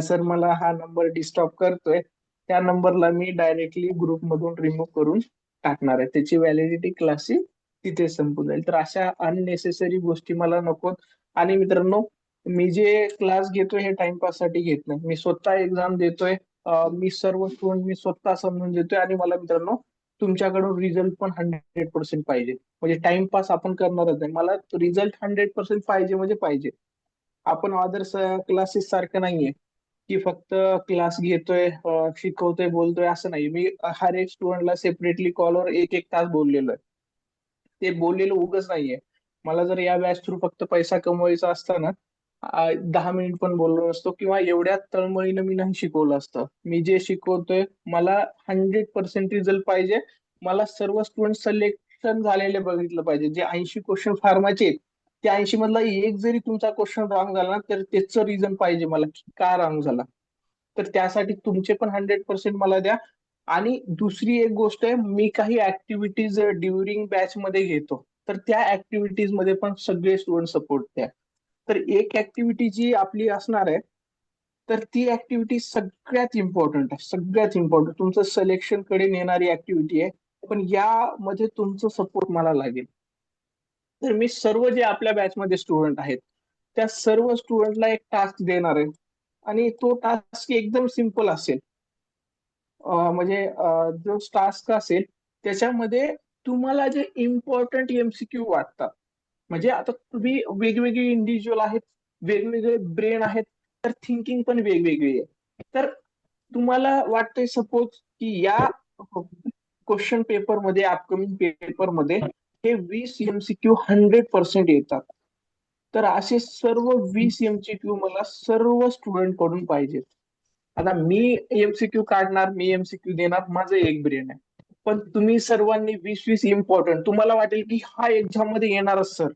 सर मला हा नंबर डिस्टर्ब करतोय, त्या नंबरला मी डायरेक्टली ग्रुपमधून रिमूव्ह करून टाकणार आहे. त्याची व्हॅलिडिटी क्लासची तिथे संपून जाईल. तर अशा अननेसेसरी गोष्टी मला नकोत. आणि मित्रांनो, मी जे क्लास घेतोय हे टाइमपास साठी घेत नाही, मी स्वतः एक्झाम देतोय. मी सर्व स्टुडंट मी स्वतः समजून देतोय. आणि मला मित्रांनो तुमच्याकडून रिझल्ट पण 100% पाहिजे. म्हणजे टाइमपास आपण करणारच नाही, मला रिझल्ट 100% पाहिजे म्हणजे पाहिजे. आपण अदर्स क्लासेस सारखं नाहीये की फक्त क्लास घेतोय, शिकवतोय, बोलतोय, असं नाही. मी हर एक स्टुडंटला सेपरेटली कॉलवर एक एक तास बोललेलो आहे. ते बोललेलं उगच नाहीये. मला जर या बॅच थ्रू फक्त पैसा कमवायचा असता ना, 10 मिनिट पण बोललो नसतो, किंवा एवढ्या तळमळीनं मी नाही शिकवलं असतं. मी जे शिकवतोय मला 100% रिझल्ट पाहिजे. मला सर्व स्टुडंट सिलेक्शन झालेले बघितलं पाहिजे. जे 80 क्वेश्चन फार्माचे आहेत, त्या 80 मधला एक जरी तुमचा क्वेश्चन रॉंग झाला ना, तर त्याचं रिझन पाहिजे मला की का रॉंग झाला. तर त्यासाठी तुमचे पण 100% मला द्या. आणि दुसरी एक गोष्ट आहे, मी काही ऍक्टिव्हिटीज ड्युरिंग बॅच मध्ये घेतो, तर त्या ऍक्टिव्हिटीज मध्ये पण सगळे स्टुडंट सपोर्ट द्या. तर एक ऍक्टिव्हिटी जी आपली असणार आहे, तर ती ऍक्टिव्हिटी सगळ्यात इम्पॉर्टंट आहे, सगळ्यात इम्पॉर्टंट तुमचं सिलेक्शन कडे नेणारी ऍक्टिव्हिटी आहे. पण यामध्ये तुमचं सपोर्ट मला लागेल. तर मी सर्व जे आपल्या बॅचमध्ये स्टुडंट आहेत त्या सर्व स्टुडंटला एक टास्क देणार आहे. आणि तो टास्क एकदम सिम्पल असेल. म्हणजे जो टास्क असेल त्याच्यामध्ये तुम्हाला जे इम्पॉर्टंट एमसीक्यू वाटतात, म्हणजे आता तुम्ही वेगवेगळे इंडिव्हिज्युअल आहेत, वेगवेगळे ब्रेन आहेत, तर थिंकिंग पण वेगवेगळी आहे. तर तुम्हाला वाटतंय सपोज की या क्वेश्चन पेपरमध्ये, अपकमिंग पेपरमध्ये हे 20 एमसीक्यू 100% येतात, तर असे सर्व 20 एमसीक्यू मला सर्व स्टुडंट कडून पाहिजेत. आता मी एमसीक्यू काढणार, मी एमसीक्यू देणार, माझं एक ब्रेन आहे. पण तुम्ही सर्वांनी 20-20 इम्पॉर्टंट, तुम्हाला वाटेल की हा एक्झाम मध्ये येणारच सर,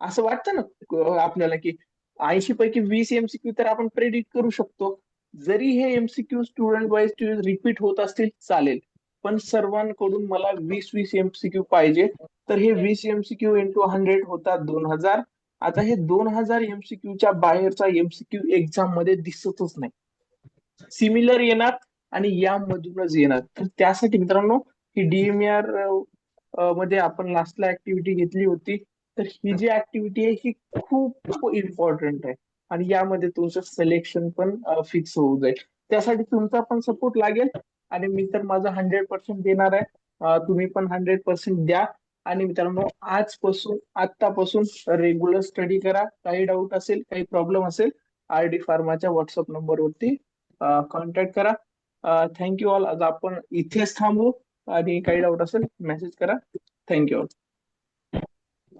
असं वाटतं ना आपल्याला की 80 पैकी 20 एमसीक्यू तर आपण प्रेडिक्ट करू शकतो. जरी हे एमसीक्यू स्टुडंट वाईज रिपीट होत असतील चालेल, पण सर्वांकडून मला 20-20 एमसीक्यू पाहिजे. तर हे 20 एमसीक्यू इंटू 100 होतात 2000. आता हे 2000 एमसीक्यूच्या बाहेरचा एमसीक्यू एक्झाम मध्ये दिसतच नाही. सिमिलर येणार आणि यामधूनच येणार. तर त्यासाठी मित्रांनो, ही डीएमआर मध्ये आपण लास्टला ऍक्टिव्हिटी घेतली होती, तर ही जी ऍक्टिव्हिटी आहे ही खूप इम्पॉर्टंट आहे. आणि यामध्ये तुमचं सिलेक्शन पण फिक्स होऊ जाईल. त्यासाठी तुमचा पण सपोर्ट लागेल. आणि मी तर माझं 100% देणार आहे. तुम्ही पण 100% द्या. आणि मित्रांनो, आत्तापासून रेग्युलर स्टडी करा. काही डाऊट असेल, काही प्रॉब्लेम असेल, आर डी फार्माच्या व्हॉट्सअप नंबरवरती कॉन्टॅक्ट करा. Thank you all. आज आपण इथेच थांबू. आणि काही डाऊट असेल मेसेज करा. Thank you all.